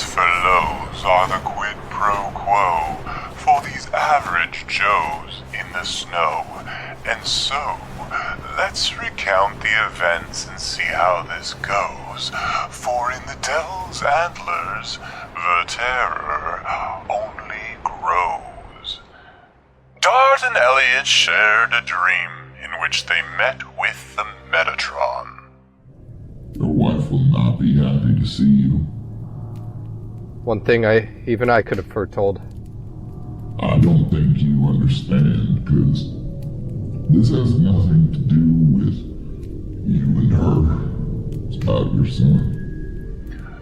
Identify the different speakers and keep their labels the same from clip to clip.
Speaker 1: for lows are the quid pro quo for these average Joes in the snow. And so, let's recount the events and see how this goes. For in the Devil's Antlers, the terror only grows. Dart and Elliot shared a dream in which they met with the Metatron.
Speaker 2: Your wife will not be happy to see you.
Speaker 3: One thing even I could have foretold.
Speaker 2: I don't think you understand, because this has nothing to do with you and her. It's about your son.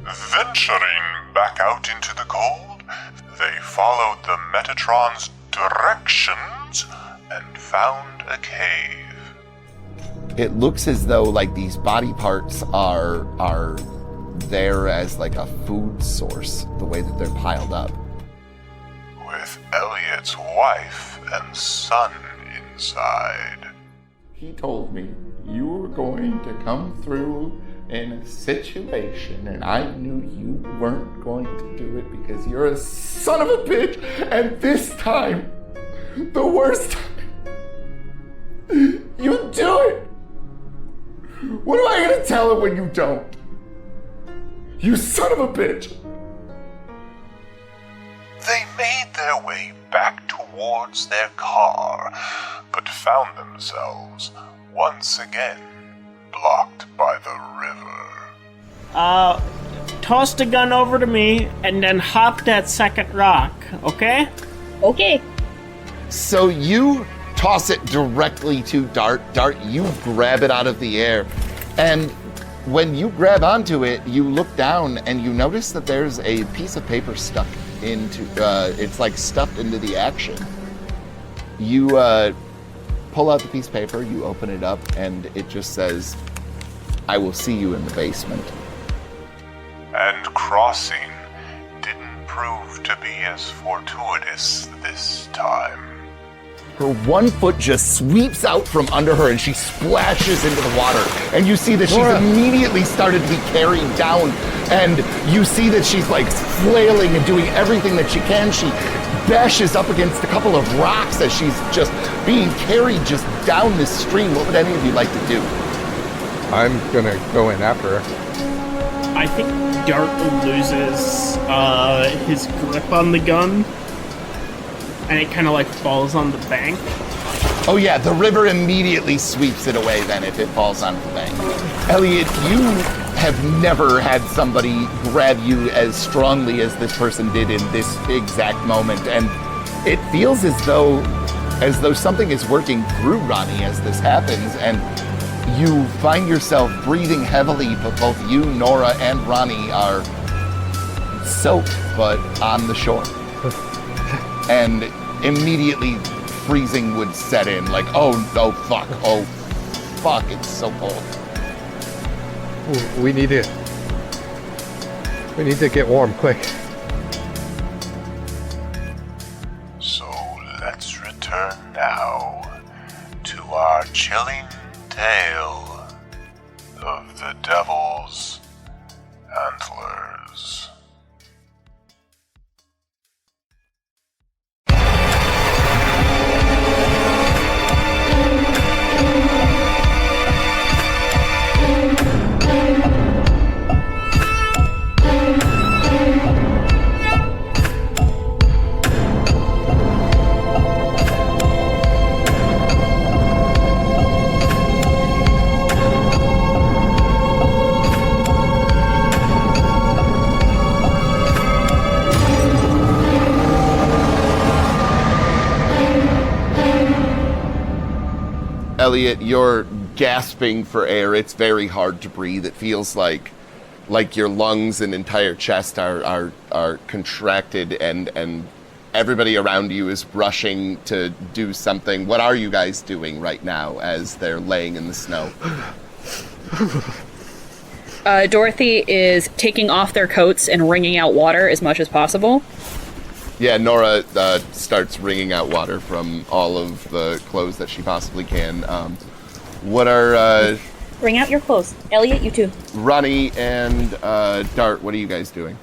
Speaker 1: Venturing back out into the cold, they followed the Metatron's directions and found a cave.
Speaker 4: It looks as though like these body parts are there as like a food source, the way that they're piled up.
Speaker 1: With Elliot's wife and son inside.
Speaker 5: He told me you were going to come through in a situation, and I knew you weren't going to do it because you're a son of a bitch, and this time, the worst time, you do it! What am I gonna tell him when you don't? You son of a bitch!
Speaker 1: They made their way back towards their car, but found themselves once again blocked by the river.
Speaker 6: Toss the gun over to me and then hop that second rock, okay?
Speaker 7: Okay.
Speaker 4: So you toss it directly to Dart. Dart, you grab it out of the air. And when you grab onto it, you look down and you notice that there's a piece of paper stuck into, it's like stuffed into the action. You pull out the piece of paper, you open it up, and it just says, "I will see you in the basement."
Speaker 1: And crossing didn't prove to be as fortuitous this time.
Speaker 4: Her one foot just sweeps out from under her and she splashes into the water. And you see that she's immediately started to be carried down. And you see that she's like flailing and doing everything that she can. She bashes up against a couple of rocks as she's just being carried just down this stream. What would any of you like to do?
Speaker 3: I'm gonna go in after her.
Speaker 6: I think Dart loses his grip on the gun, and it kind of like falls on the bank.
Speaker 4: Oh yeah, the river immediately sweeps it away then if it falls onto the bank. Elliot, you have never had somebody grab you as strongly as this person did in this exact moment, and it feels as though something is working through Ronnie as this happens, and you find yourself breathing heavily, but both you, Nora, and Ronnie are soaked, but on the shore. And immediately freezing would set in, like, oh fuck, it's so cold.
Speaker 3: We need to get warm, quick.
Speaker 1: So let's return now to our chilling tale of the Devil's Antlers.
Speaker 4: Elliot, you're gasping for air. It's very hard to breathe. It feels like your lungs and entire chest are contracted, and everybody around you is rushing to do something. What are you guys doing right now as they're laying in the snow?
Speaker 7: Dorothy is taking off their coats and wringing out water as much as possible.
Speaker 4: Yeah, Nora starts wringing out water from all of the clothes that she possibly can. What are...
Speaker 7: Wring out your clothes. Elliot, you too.
Speaker 4: Ronnie and Dart, what are you guys doing?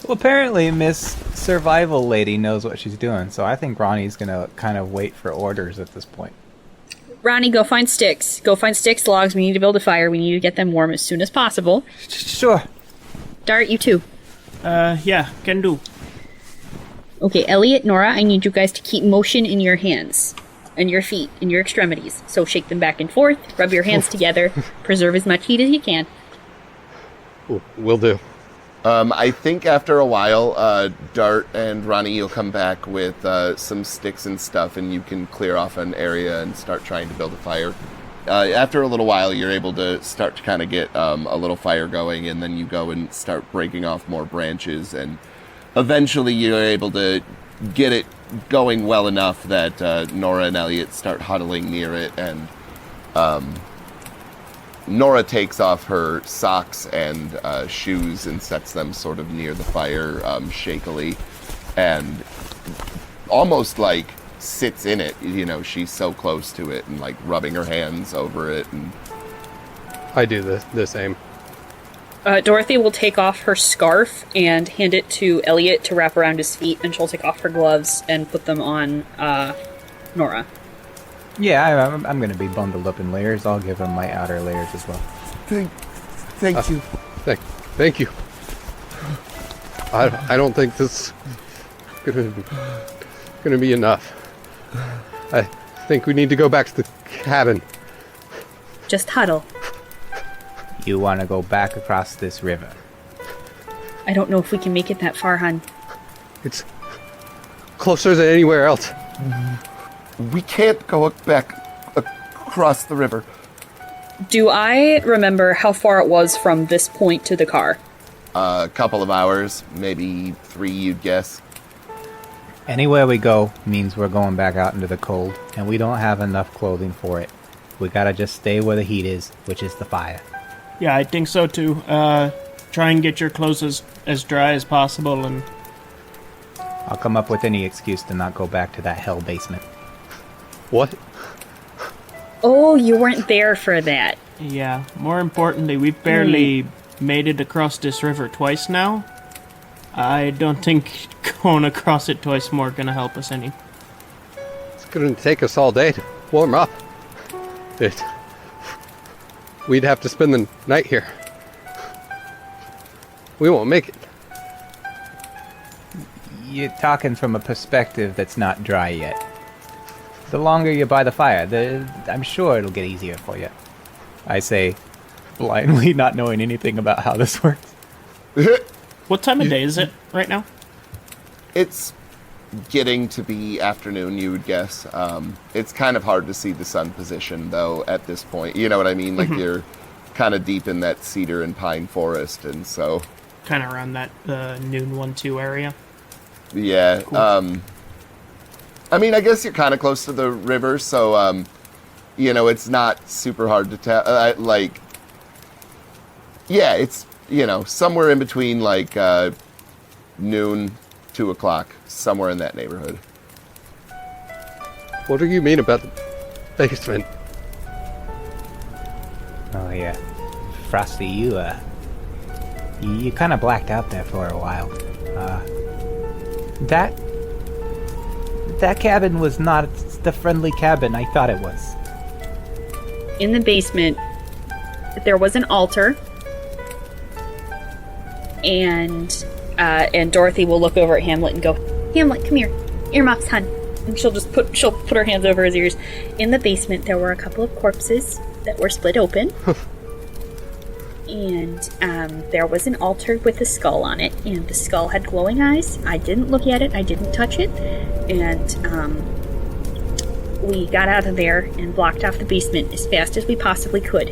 Speaker 8: Well, apparently Miss Survival Lady knows what she's doing, so I think Ronnie's gonna kind of wait for orders at this point.
Speaker 7: Ronnie, go find sticks. Go find sticks, logs. We need to build a fire. We need to get them warm as soon as possible.
Speaker 8: Sure.
Speaker 7: Dart, you too.
Speaker 6: Yeah, can do.
Speaker 7: Okay, Elliot, Nora, I need you guys to keep motion in your hands. And your feet, and your extremities. So shake them back and forth, rub your hands together, preserve as much heat as you can.
Speaker 3: Will do.
Speaker 4: I think after a while, Dart and Ronnie, you'll come back with some sticks and stuff, and you can clear off an area and start trying to build a fire. After a little while, you're able to start to kind of get a little fire going, and then you go and start breaking off more branches, and eventually you're able to get it going well enough that Nora and Elliot start huddling near it, and Nora takes off her socks and shoes and sets them sort of near the fire shakily, and almost like sits in it. You know, she's so close to it and like rubbing her hands over it. And
Speaker 3: I do the same.
Speaker 7: Dorothy will take off her scarf and hand it to Elliot to wrap around his feet, and she'll take off her gloves and put them on Nora.
Speaker 8: Yeah, I'm gonna be bundled up in layers. I'll give him my outer layers as well.
Speaker 4: Thank you.
Speaker 3: Thank you. I don't think this is gonna be enough. I think we need to go back to the cabin.
Speaker 7: Just huddle.
Speaker 8: You want to go back across this river?
Speaker 7: I don't know if we can make it that far, hon.
Speaker 3: It's closer than anywhere else.
Speaker 4: We can't go back across the river.
Speaker 7: Do I remember how far it was from this point to the car?
Speaker 4: A couple of hours, maybe 3, you'd guess.
Speaker 8: Anywhere we go means we're going back out into the cold, and we don't have enough clothing for it. We gotta just stay where the heat is, which is the fire.
Speaker 6: Yeah, I think so too. Try and get your clothes as dry as possible, and
Speaker 8: I'll come up with any excuse to not go back to that hell basement.
Speaker 3: What?
Speaker 7: Oh, you weren't there for that.
Speaker 6: yeah, more importantly, we've barely made it across this river twice now. I don't think going across it twice more gonna help us any.
Speaker 3: It's gonna take us all day to warm up. We'd have to spend the night here. We won't make it.
Speaker 8: You're talking from a perspective that's not dry yet. The longer you're by the fire, I'm sure it'll get easier for you. I say, blindly not knowing anything about how this works.
Speaker 6: What time of day is it right now?
Speaker 4: It's getting to be afternoon, you would guess. It's kind of hard to see the sun position, though, at this point. You know what I mean? Like, you're kind of deep in that cedar and pine forest, and so...
Speaker 6: Kind of around that noon 1-2 area.
Speaker 4: Yeah. Cool. I mean, I guess you're kind of close to the river, so, you know, it's not super hard to tell. Yeah, it's, you know, somewhere in between, like, noon, 2 o'clock, somewhere in that neighborhood.
Speaker 3: What do you mean about the basement?
Speaker 8: Oh yeah, Frosty, you kind of blacked out there for a while. That cabin was not the friendly cabin I thought it was.
Speaker 7: In the basement, there was an altar, and Dorothy will look over at Hamlet and go, "Hamlet, come here, earmuffs, hun." And she'll put her hands over his ears. In the basement, there were a couple of corpses that were split open. And there was an altar with a skull on it, and the skull had glowing eyes. I didn't look at it, I didn't touch it, and we got out of there and blocked off the basement as fast as we possibly could.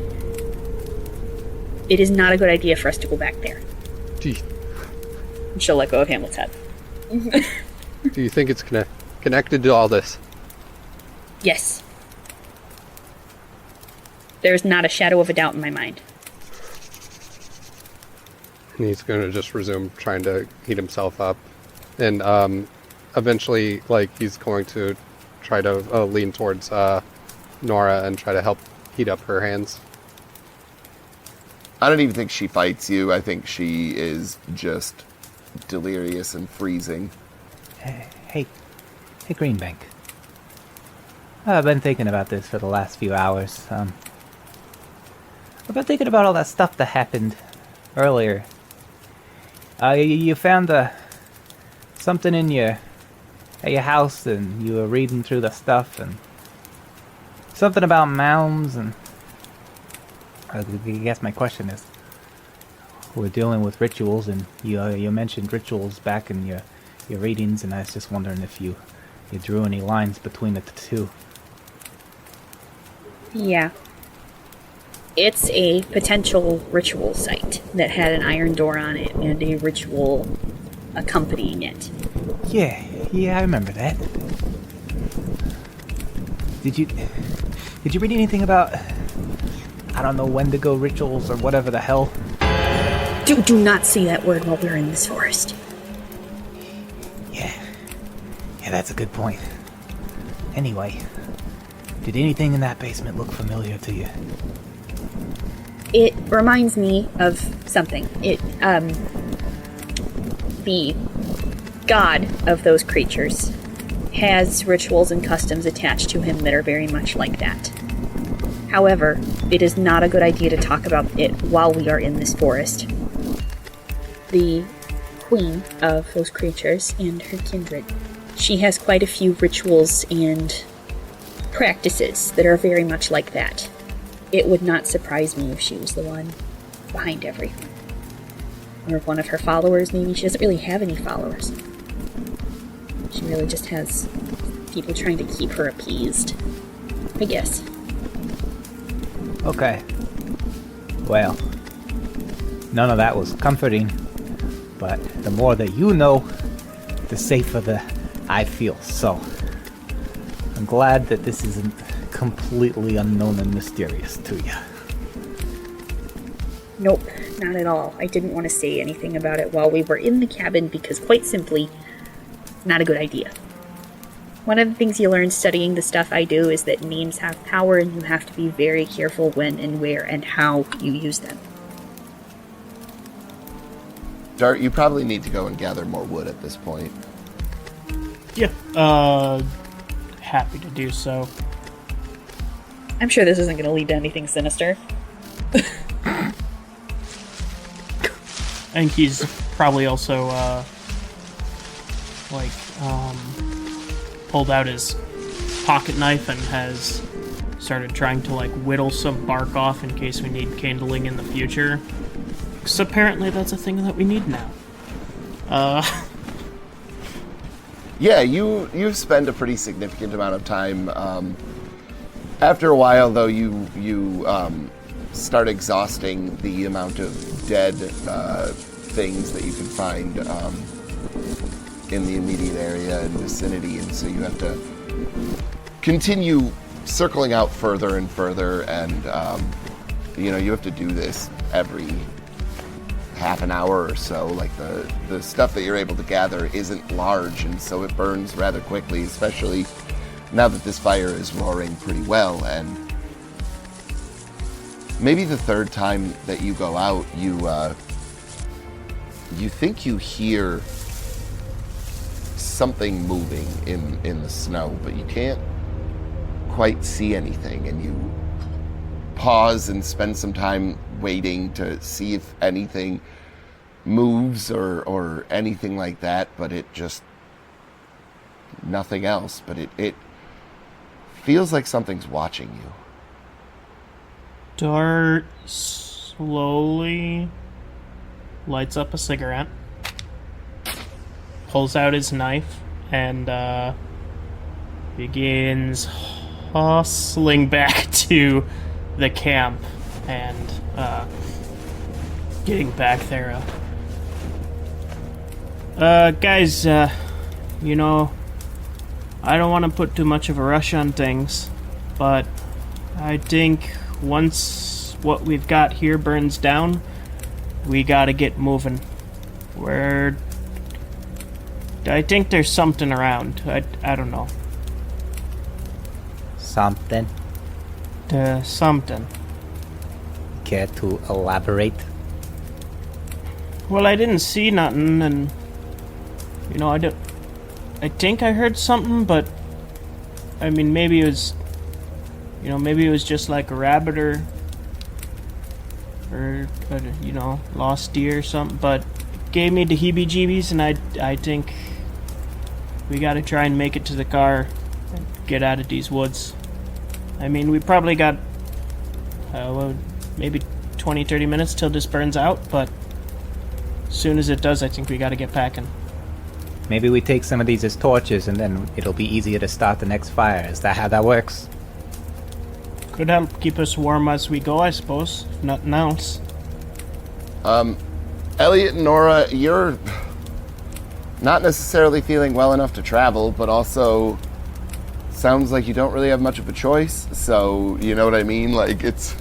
Speaker 7: It is not a good idea for us to go back there. And she'll let go of Hamlet's head.
Speaker 3: Do you think it's connected to all this?
Speaker 7: Yes. There's not a shadow of a doubt in my mind.
Speaker 3: And he's going to just resume trying to heat himself up. And eventually, like, he's going to try to lean towards Nora and try to help heat up her hands.
Speaker 4: I don't even think she fights you. I think she is just delirious and freezing.
Speaker 8: Hey, Greenbank. I've been thinking about this for the last few hours. I've been thinking about all that stuff that happened earlier. You found something at your house, and you were reading through the stuff, and something about mounds, and I guess my question is, we're dealing with rituals, and you mentioned rituals back in your readings, and I was just wondering if you drew any lines between the two.
Speaker 7: Yeah. It's a potential ritual site that had an iron door on it and a ritual accompanying it.
Speaker 8: Yeah, I remember that. Did you read anything about, I don't know, Wendigo rituals or whatever the hell?
Speaker 7: Do not say that word while we're in this forest.
Speaker 8: Yeah, that's a good point. Anyway, did anything in that basement look familiar to you?
Speaker 7: It reminds me of something. The god of those creatures has rituals and customs attached to him that are very much like that. However, it is not a good idea to talk about it while we are in this forest. The queen of those creatures and her kindred, she has quite a few rituals and practices that are very much like that. It would not surprise me if she was the one behind everything. Or one of her followers, maybe. She doesn't really have any followers. She really just has people trying to keep her appeased, I guess.
Speaker 8: Okay. Well, none of that was comforting, but the more that you know, the safer I feel, so I'm glad that this isn't completely unknown and mysterious to you.
Speaker 7: Nope, not at all. I didn't want to say anything about it while we were in the cabin because, quite simply, it's not a good idea. One of the things you learn studying the stuff I do is that names have power and you have to be very careful when and where and how you use them.
Speaker 4: Dart, you probably need to go and gather more wood at this point.
Speaker 6: Yeah, happy to do so.
Speaker 7: I'm sure this isn't going to lead to anything sinister.
Speaker 6: I think he's probably also, pulled out his pocket knife and has started trying to, whittle some bark off in case we need kindling in the future. Because apparently that's a thing that we need now.
Speaker 4: Yeah, you spend a pretty significant amount of time. After a while, though, you start exhausting the amount of dead things that you can find in the immediate area and vicinity, and so you have to continue circling out further and further, and you have to do this every half an hour or so. Like the stuff that you're able to gather isn't large, and so it burns rather quickly, especially now that this fire is roaring pretty well. And maybe the third time that you go out, you think you hear something moving in the snow, but you can't quite see anything, and you pause and spend some time waiting to see if anything moves or anything like that, but it just nothing else. But it feels like something's watching you.
Speaker 6: Dart slowly lights up a cigarette, pulls out his knife, and begins hustling back to the camp and getting back there. Guys, I don't want to put too much of a rush on things, but I think once what we've got here burns down, we gotta get moving. I think there's something around. I don't know.
Speaker 8: Something?
Speaker 6: Something.
Speaker 8: Care to elaborate?
Speaker 6: Well, I didn't see nothing, and You know, I think I heard something, but I mean, maybe it was, you know, maybe it was just like a rabbit or you know, lost deer or something. But it gave me the heebie-jeebies, and I think we got to try and make it to the car and get out of these woods. I mean, we probably got well, maybe 20-30 minutes till this burns out, but as soon as it does, I think we got to get packing.
Speaker 8: Maybe we take some of these as torches, and then it'll be easier to start the next fire. Is that how that works?
Speaker 6: Could help keep us warm as we go, I suppose, if nothing else.
Speaker 4: Elliot and Nora, you're not necessarily feeling well enough to travel, but also sounds like you don't really have much of a choice. So, you know what I mean? Like, it's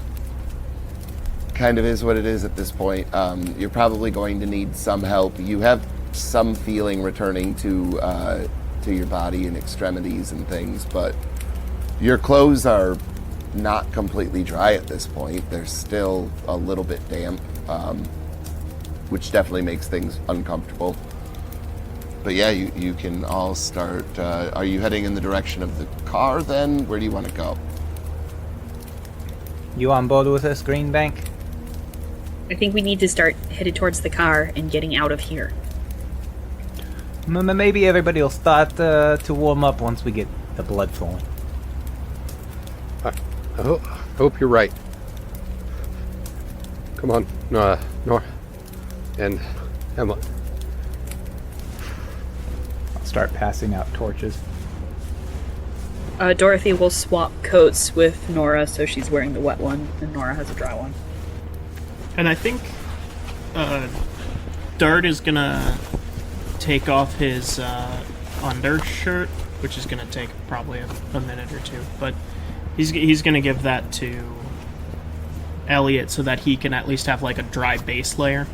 Speaker 4: kind of is what it is at this point. You're probably going to need some help. You have some feeling returning to your body and extremities and things, but your clothes are not completely dry at this point. They're still a little bit damp, which definitely makes things uncomfortable. But yeah, you can all start. Are you heading in the direction of the car then? Where do you want to go?
Speaker 8: You on board with us, Greenbank?
Speaker 7: I think we need to start headed towards the car and getting out of here.
Speaker 8: Maybe everybody will start to warm up once we get the blood flowing.
Speaker 3: I hope you're right. Come on, Nora and Emma.
Speaker 8: I'll start passing out torches.
Speaker 7: Dorothy will swap coats with Nora, so she's wearing the wet one, and Nora has a dry one.
Speaker 6: And I think Dart is gonna take off his undershirt, which is gonna take probably a minute or two, but he's gonna give that to Elliot so that he can at least have like a dry base layer,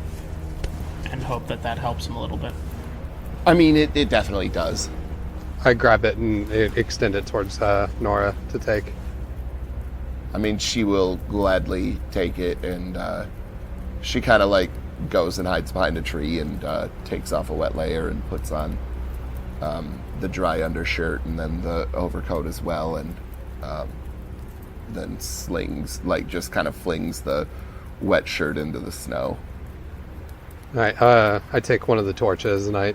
Speaker 6: and hope that helps him a little bit.
Speaker 4: I mean, it definitely does.
Speaker 3: I grab it and extend it towards Nora to take.
Speaker 4: I mean, she will gladly take it, and she kind of like goes and hides behind a tree and takes off a wet layer and puts on the dry undershirt and then the overcoat as well, and then just kind of flings the wet shirt into the snow.
Speaker 3: All right, I take one of the torches and I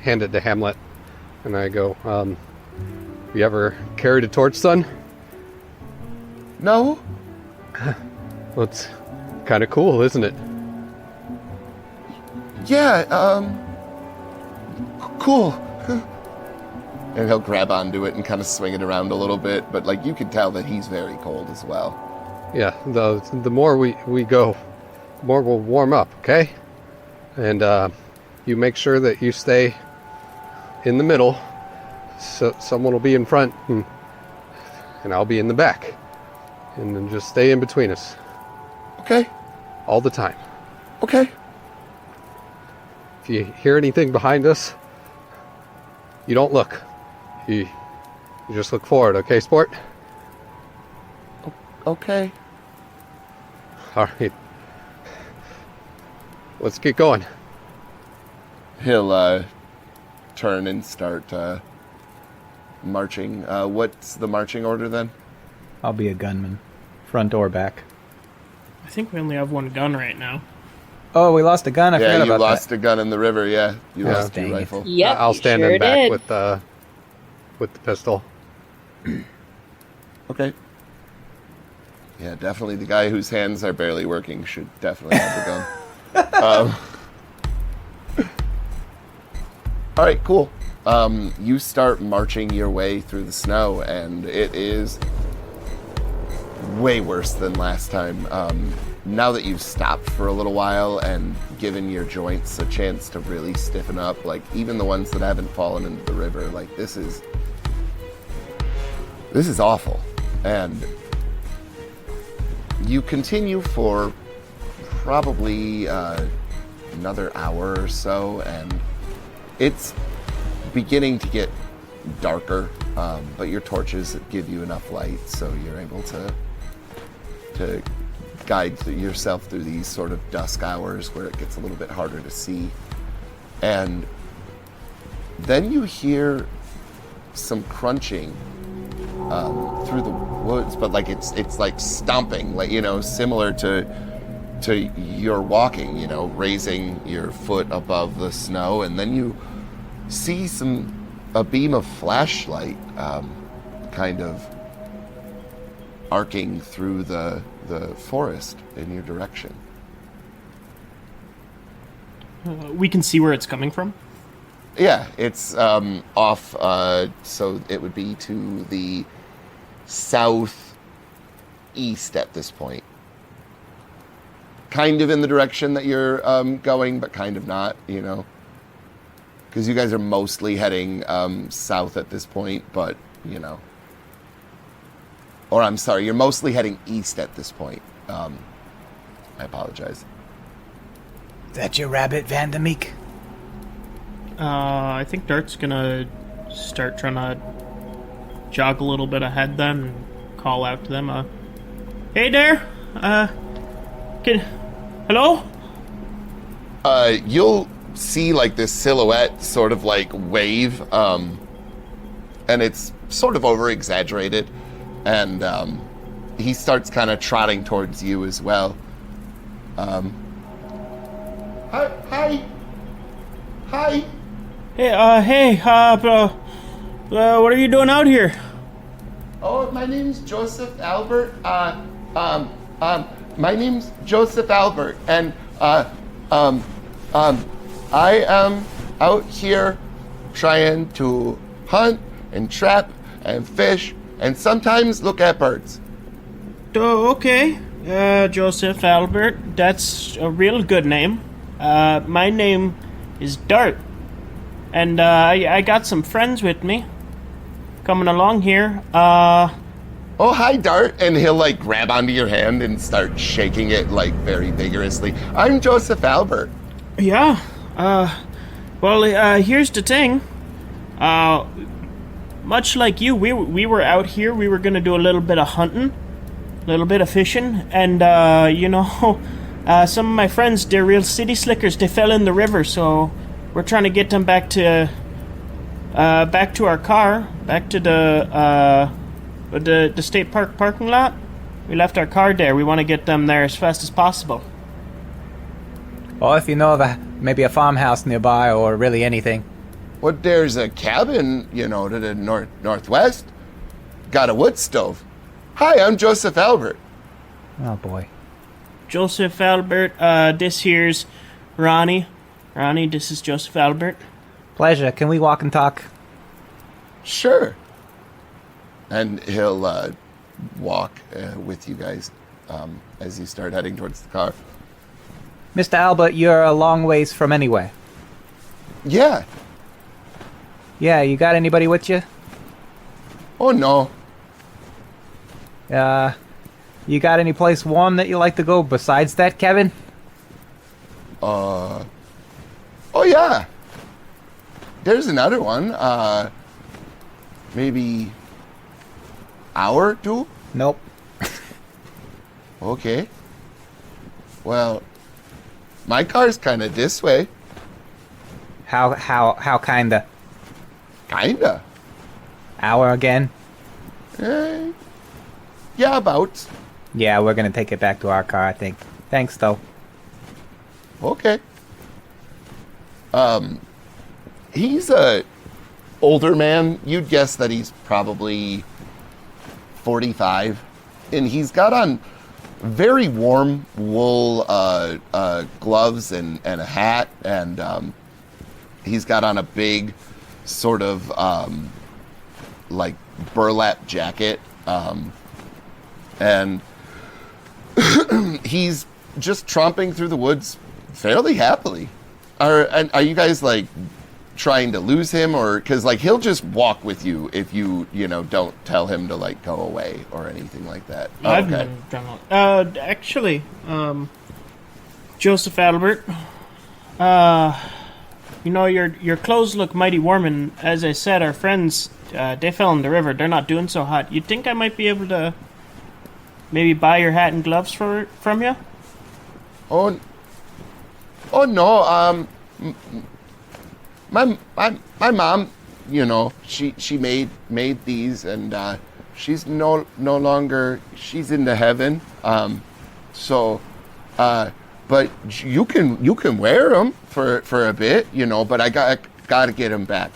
Speaker 3: hand it to Hamlet, and I go, you ever carried a torch, son?
Speaker 4: No?
Speaker 3: Well, it's kind of cool, isn't it?
Speaker 4: Yeah, cool. And he'll grab onto it and kind of swing it around a little bit, but like you can tell that he's very cold as well.
Speaker 3: Yeah, the more we go, the more we'll warm up, okay? And you make sure that you stay in the middle, so someone will be in front and I'll be in the back. And then just stay in between us.
Speaker 4: Okay.
Speaker 3: All the time.
Speaker 4: Okay.
Speaker 3: If you hear anything behind us, you don't look. You just look forward, okay, sport?
Speaker 4: Okay.
Speaker 3: All right. Let's get going.
Speaker 4: He'll turn and start marching. What's the marching order then?
Speaker 8: I'll be a gunman, front or back.
Speaker 6: I think we only have one gun right now.
Speaker 8: Oh, we lost a gun. I forgot
Speaker 4: Yeah,
Speaker 8: about
Speaker 4: you lost
Speaker 8: that.
Speaker 4: a gun in the river. Yeah, you
Speaker 3: Yeah.
Speaker 4: lost your
Speaker 8: Dang it.
Speaker 4: rifle.
Speaker 7: Yep,
Speaker 3: I'll stand
Speaker 7: sure
Speaker 3: in back
Speaker 7: did.
Speaker 3: with the pistol.
Speaker 4: Okay. Yeah, definitely the guy whose hands are barely working should definitely have the gun. All right, cool. You start marching your way through the snow, and it is way worse than last time. Now that you've stopped for a little while and given your joints a chance to really stiffen up, like even the ones that haven't fallen into the river, like this is awful. And you continue for probably another hour or so, and it's beginning to get darker, but your torches give you enough light, so you're able to guide yourself through these sort of dusk hours where it gets a little bit harder to see. And then you hear some crunching through the woods, but like it's like stomping, like, you know, similar to your walking, you know, raising your foot above the snow, and then you see a beam of flashlight kind of arcing through the forest in your direction.
Speaker 6: We can see where it's coming from.
Speaker 4: Yeah, it's off, so it would be to the southeast at this point. Kind of in the direction that you're going, but kind of not, you know. Because you guys are mostly heading south at this point, but, you know. Or I'm sorry, you're mostly heading east at this point. I apologize.
Speaker 8: Is that your rabbit, Vandermeek?
Speaker 6: I think Dart's gonna start trying to jog a little bit ahead then and call out to them. Hey there! Hello?
Speaker 4: You'll see like this silhouette sort of like wave, and it's sort of over exaggerated, and he starts kind of trotting towards you as well. Hi.
Speaker 6: Hey, what are you doing out here?
Speaker 4: Oh, my name's Joseph Albert. My name's Joseph Albert, and I am out here trying to hunt and trap and fish and sometimes look at birds.
Speaker 6: Oh, okay. Joseph Albert, that's a real good name. My name is Dart, and I got some friends with me coming along here.
Speaker 4: Oh, hi, Dart. And he'll, like, grab onto your hand and start shaking it, like, very vigorously. I'm Joseph Albert.
Speaker 6: Yeah, here's the thing. Much like you, we were out here, we were gonna do a little bit of hunting, a little bit of fishing, and, some of my friends, they're real city slickers, they fell in the river, so we're trying to get them back to our car, back to the state park parking lot. We left our car there. We want to get them there as fast as possible.
Speaker 8: Or if you know of maybe a farmhouse nearby, or really anything.
Speaker 4: Well, there's a cabin, you know, to the northwest. Got a wood stove. Hi, I'm Joseph Albert.
Speaker 8: Oh, boy.
Speaker 6: Joseph Albert, this here's Ronnie. Ronnie, this is Joseph Albert.
Speaker 8: Pleasure. Can we walk and talk?
Speaker 4: Sure. And he'll walk with you guys as you start heading towards the car.
Speaker 8: Mr. Albert, you're a long ways from anywhere.
Speaker 4: Yeah.
Speaker 8: Yeah, you got anybody with you?
Speaker 4: Oh, no.
Speaker 8: You got any place warm that you like to go besides that cabin?
Speaker 4: Oh, yeah. There's another one. Maybe hour or two?
Speaker 8: Nope.
Speaker 4: Okay. Well, my car's kind of this way.
Speaker 8: How kinda?
Speaker 4: Kinda.
Speaker 8: Hour again?
Speaker 4: Yeah, about.
Speaker 8: Yeah, we're gonna take it back to our car, I think. Thanks, though.
Speaker 4: Okay. He's a older man. You'd guess that he's probably 45, and he's got on very warm wool gloves and a hat, and he's got on a big sort of like burlap jacket, and he's just tromping through the woods fairly happily. Are you guys like trying to lose him, or because like he'll just walk with you if you don't tell him to like go away or anything like that?
Speaker 6: I've never done that. Actually, Joseph Albert, your clothes look mighty warm, and as I said, our friends they fell in the river. They're not doing so hot. You think I might be able to maybe buy your hat and gloves from you?
Speaker 4: Oh no.
Speaker 5: my mom, she made these, and she's no longer, she's into heaven. But you can wear them for a bit, but I gotta get them back,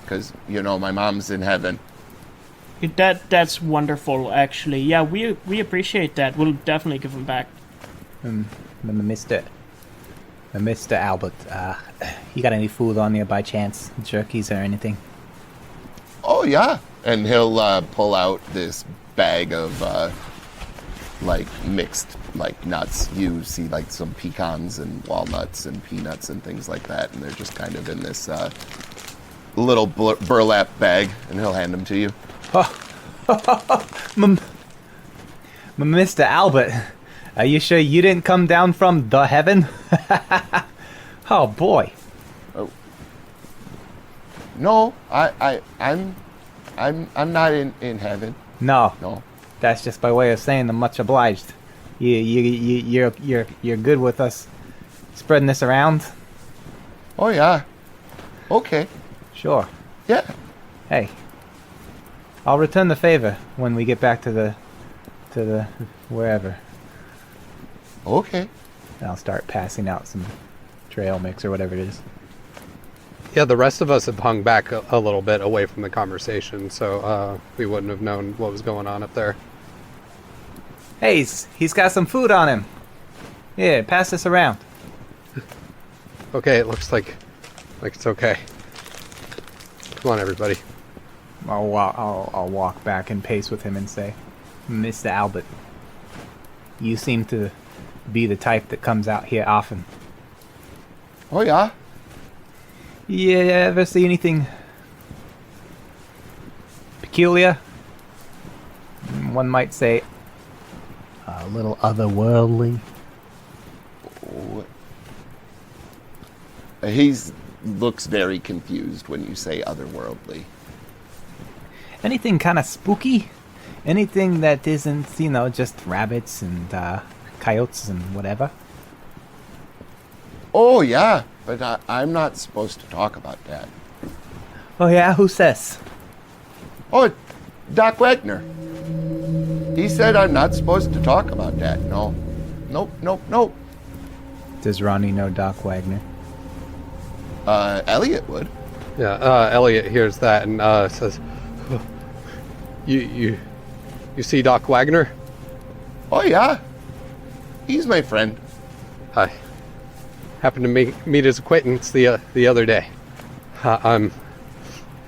Speaker 5: because my mom's in heaven.
Speaker 6: That's wonderful, actually. Yeah, we appreciate that. We'll definitely give them back.
Speaker 8: Mr. Albert, you got any food on you by chance? Jerkies or anything?
Speaker 5: Oh yeah, and he'll pull out this bag of mixed nuts. You see some pecans and walnuts and peanuts and things like that, and they're just kind of in this little burlap bag, and he'll hand them to you.
Speaker 8: Mr. Albert, are you sure you didn't come down from the heaven? Oh boy.
Speaker 5: Oh. No, I'm not in heaven.
Speaker 8: No. That's just by way of saying I'm much obliged. You're good with us spreading this around?
Speaker 5: Oh yeah. Okay.
Speaker 8: Sure.
Speaker 5: Yeah.
Speaker 8: Hey, I'll return the favor when we get back to the wherever.
Speaker 5: Okay.
Speaker 8: I'll start passing out some trail mix or whatever it is.
Speaker 3: Yeah, the rest of us have hung back a little bit away from the conversation, so we wouldn't have known what was going on up there.
Speaker 8: Hey, he's got some food on him. Yeah, pass this around.
Speaker 3: Okay, it looks like it's okay. Come on, everybody.
Speaker 8: I'll walk back and pace with him and say, Mr. Albert, you seem to be the type that comes out here often.
Speaker 5: Oh yeah.
Speaker 8: You ever see anything peculiar? One might say a little otherworldly.
Speaker 5: He looks very confused when you say otherworldly.
Speaker 8: Anything kind of spooky? Anything that isn't, just rabbits and coyotes and whatever?
Speaker 5: Oh yeah, but I'm not supposed to talk about that.
Speaker 8: Oh yeah, who says?
Speaker 5: Oh, Doc Wagner. He said I'm not supposed to talk about that. No. Nope.
Speaker 8: Does Ronnie know Doc Wagner?
Speaker 5: Elliot would.
Speaker 3: Yeah, Elliot hears that and says, "You see Doc Wagner?"
Speaker 5: Oh yeah. He's my friend.
Speaker 3: Hi. Happened to meet his acquaintance the other day. I'm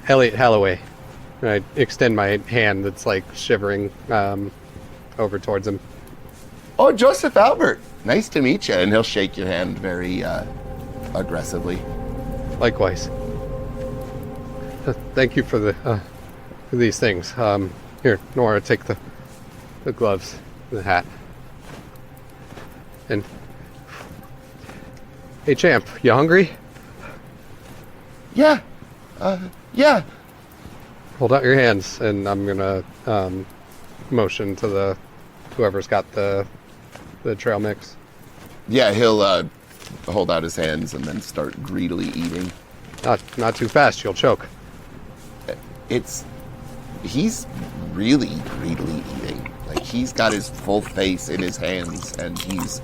Speaker 3: Elliot Halloway. And I extend my hand that's shivering over towards him.
Speaker 5: Oh, Joseph Albert. Nice to meet you. And he'll shake your hand very aggressively.
Speaker 3: Likewise. Thank you for for these things. Here, Nora, take the gloves, the hat. And hey, champ, you hungry?
Speaker 5: Yeah. Yeah.
Speaker 3: Hold out your hands, and I'm gonna motion to whoever's got the trail mix.
Speaker 5: Yeah, he'll hold out his hands and then start greedily eating.
Speaker 3: Not too fast, you'll choke.
Speaker 5: He's really greedily eating. He's got his full face in his hands, and he's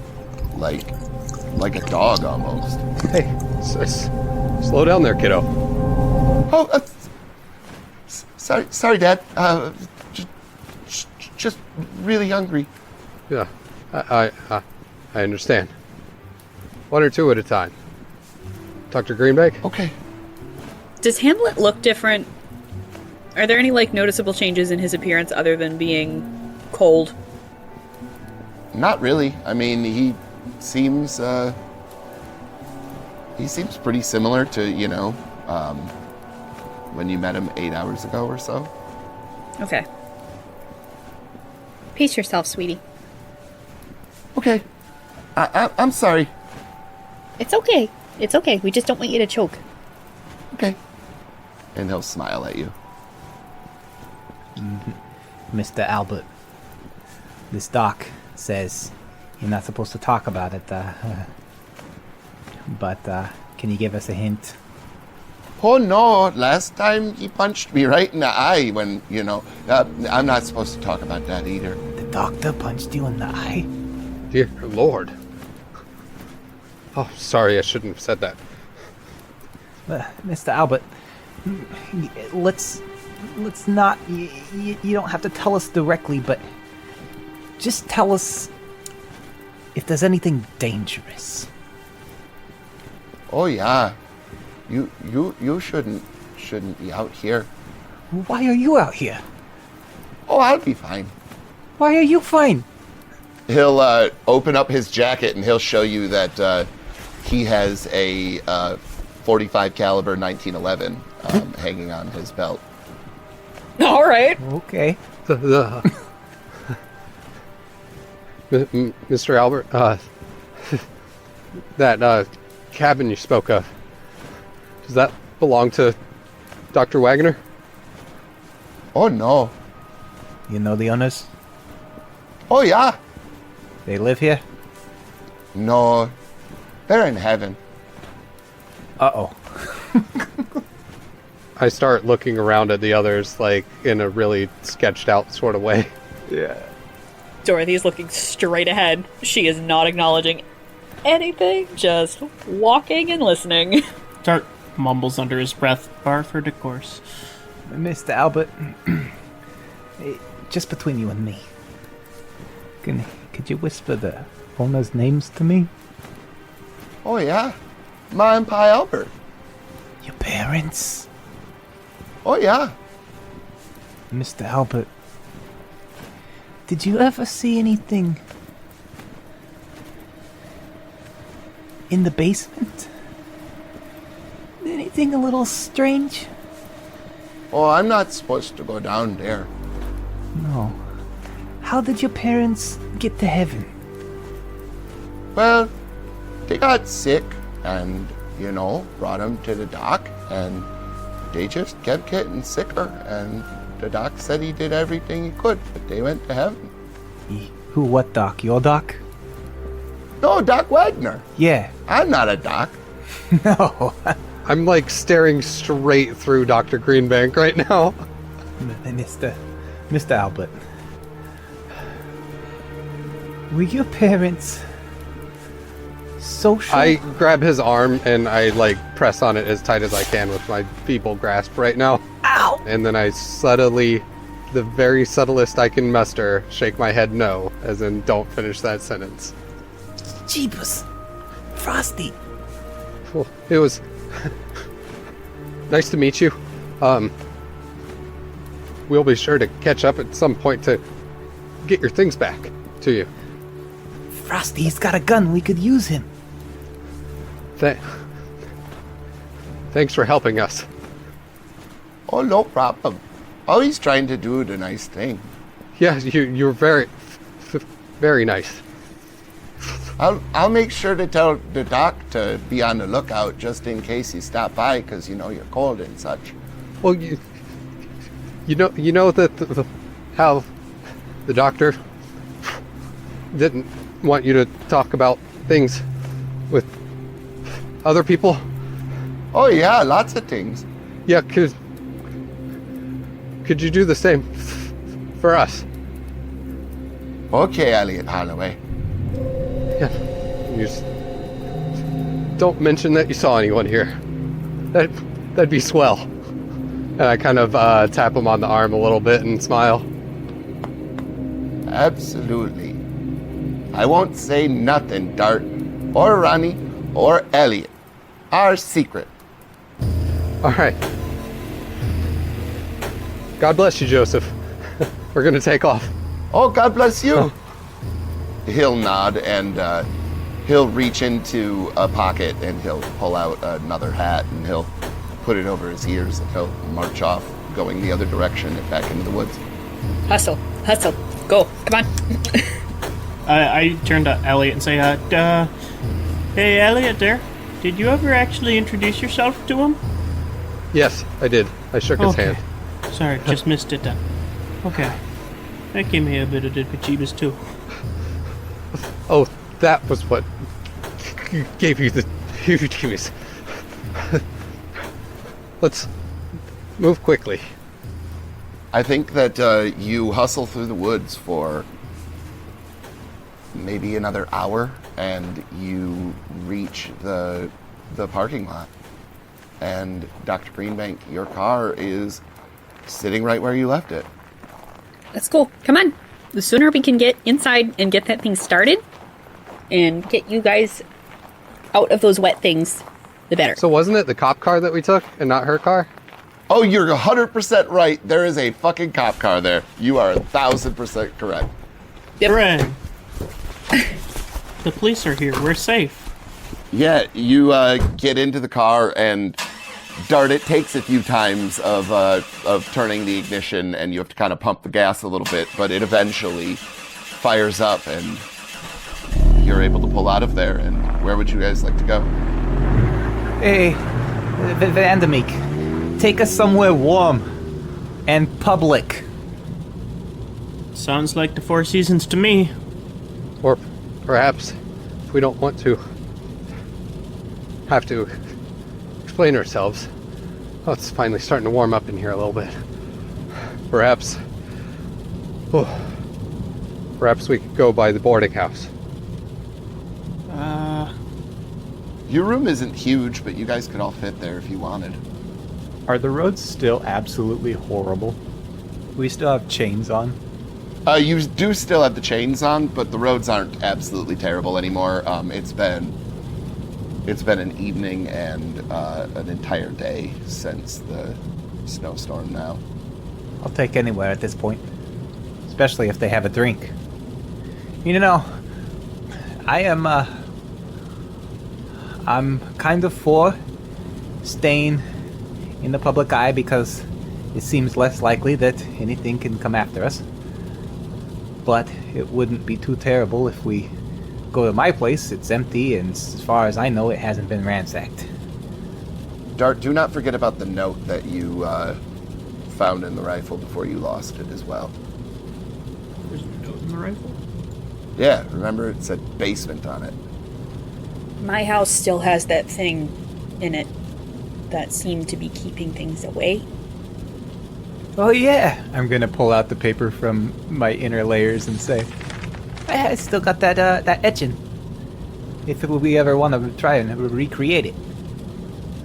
Speaker 5: like a dog almost.
Speaker 3: Hey, slow down there, kiddo.
Speaker 5: Oh, sorry, Dad. Just really hungry.
Speaker 3: Yeah, I understand. One or two at a time. Dr. Greenbank?
Speaker 5: Okay.
Speaker 7: Does Hamlet look different? Are there any noticeable changes in his appearance other than being cold?
Speaker 5: Not really. I mean, he seems pretty similar to, when you met him 8 hours ago or so.
Speaker 7: Okay. Pace yourself, sweetie.
Speaker 5: Okay. I'm sorry.
Speaker 7: It's okay. It's okay. We just don't want you to choke.
Speaker 5: Okay. And he'll smile at you.
Speaker 8: Mr. Albert, this doc says you're not supposed to talk about it, but Can you give us a hint?
Speaker 5: Oh no, last time he punched me right in the eye when, I'm not supposed to talk about that either.
Speaker 8: The doctor punched you in the eye?
Speaker 3: Dear Lord. Oh, sorry, I shouldn't have said that.
Speaker 8: Mr. Albert, let's not... You don't have to tell us directly, but just tell us if there's anything dangerous.
Speaker 5: Oh yeah, you shouldn't be out here.
Speaker 8: Why are you out here?
Speaker 5: Oh, I'll be fine.
Speaker 8: Why are you fine?
Speaker 5: He'll open up his jacket and he'll show you that he has a 45 caliber 1911 hanging on his belt.
Speaker 7: All right.
Speaker 8: Okay.
Speaker 3: Mr. Albert, that cabin you spoke of, does that belong to Dr. Wagner?
Speaker 5: Oh no.
Speaker 8: You know the owners?
Speaker 5: Oh yeah.
Speaker 8: They live here?
Speaker 5: No, they're in heaven.
Speaker 8: Uh-oh.
Speaker 3: I start looking around at the others, like, in a really sketched out sort of way.
Speaker 8: Yeah.
Speaker 7: Dorothy's looking straight ahead. She is not acknowledging anything, just walking and listening.
Speaker 6: Tart mumbles under his breath, par for the course.
Speaker 8: Mr. Albert, just between you and me, could you whisper the owners' names to me?
Speaker 5: Oh yeah, Ma and Pa Albert.
Speaker 8: Your parents?
Speaker 5: Oh yeah.
Speaker 8: Mr. Albert, did you ever see anything in the basement? Anything a little strange?
Speaker 5: Oh, I'm not supposed to go down there.
Speaker 8: No. How did your parents get to heaven?
Speaker 5: Well, they got sick and, brought them to the doc and they just kept getting sicker and the doc said he did everything he could, but they went to heaven.
Speaker 8: Who, what doc? Your doc?
Speaker 5: No, Doc Wagner.
Speaker 8: Yeah.
Speaker 5: I'm not a doc.
Speaker 8: No.
Speaker 3: I'm, like, staring straight through Dr. Greenbank right now.
Speaker 8: Mr. Albert. Were your parents social?
Speaker 3: I grab his arm and I, like, press on it as tight as I can with my feeble grasp right now.
Speaker 8: Ow!
Speaker 3: And then I subtly, the very subtlest I can muster, shake my head no, as in don't finish that sentence.
Speaker 8: Jeepers. Frosty.
Speaker 3: Well, it was nice to meet you. We'll be sure to catch up at some point to get your things back to you.
Speaker 8: Frosty's got a gun. We could use him.
Speaker 3: Thanks for helping us.
Speaker 5: Oh, no problem. Always trying to do the nice thing.
Speaker 3: Yeah, you're very, very nice.
Speaker 5: I'll make sure to tell the doc to be on the lookout just in case you stop by because you're cold and such.
Speaker 3: Well, you know that how the doctor didn't want you to talk about things with other people.
Speaker 5: Oh yeah, lots of things.
Speaker 3: Yeah, could you do the same for us?
Speaker 5: Okay, Elliot Holloway.
Speaker 3: Yeah. You just don't mention that you saw anyone here. That'd be swell. And I kind of tap him on the arm a little bit and smile.
Speaker 5: Absolutely. I won't say nothing, Dart, or Ronnie, or Elliot. Our secret.
Speaker 3: All right. God bless you, Joseph. We're gonna take off.
Speaker 5: Oh, God bless you. He'll nod and he'll reach into a pocket and he'll pull out another hat and he'll put it over his ears and he'll march off, going the other direction and back into the woods.
Speaker 7: Hustle, go, come on.
Speaker 6: I turn to Elliot and say, hey, Elliot there. Did you ever actually introduce yourself to him?
Speaker 3: Yes, I did. I shook his hand.
Speaker 6: Sorry, just missed it then. Okay. That gave me a bit of the Pachibas too.
Speaker 3: Oh, that was what gave you the heebie-jeebies. Let's move quickly.
Speaker 4: I think that you hustle through the woods for maybe another hour, and you reach the parking lot. And Dr. Greenbank, your car is sitting right where you left it.
Speaker 7: That's cool. Come on. The sooner we can get inside and get that thing started and get you guys out of those wet things, the better.
Speaker 3: So wasn't it the cop car that we took and not her car?
Speaker 4: Oh, you're 100% right. There is a fucking cop car there. You are 1,000% correct.
Speaker 6: Hooray. The police are here. We're safe.
Speaker 4: Yeah, you get into the car, and Dart, it takes a few times of turning the ignition, and you have to kind of pump the gas a little bit, but it eventually fires up, and you're able to pull out of there. And where would you guys like to go?
Speaker 8: Hey, Vandemik, take us somewhere warm and public.
Speaker 6: Sounds like the Four Seasons to me.
Speaker 3: Or perhaps, if we don't want to have to explain ourselves. Oh, it's finally starting to warm up in here a little bit. Perhaps we could go by the boarding house.
Speaker 4: Your room isn't huge, but you guys could all fit there if you wanted.
Speaker 8: Are the roads still absolutely horrible? We still have chains on?
Speaker 4: You do still have the chains on, but the roads aren't absolutely terrible anymore. It's been an evening and an entire day since the snowstorm now.
Speaker 8: I'll take anywhere at this point. Especially if they have a drink. You know, I'm kind of for staying in the public eye because it seems less likely that anything can come after us. But it wouldn't be too terrible if we go to my place. It's empty, and as far as I know, it hasn't been ransacked.
Speaker 4: Dart, do not forget about the note that you found in the rifle before you lost it as well.
Speaker 6: There's a note in the rifle?
Speaker 4: Yeah, remember it said basement on it.
Speaker 7: My house still has that thing in it that seemed to be keeping things away.
Speaker 8: Oh yeah! I'm gonna pull out the paper from my inner layers and say, I still got that etching. If we ever want to try and recreate it.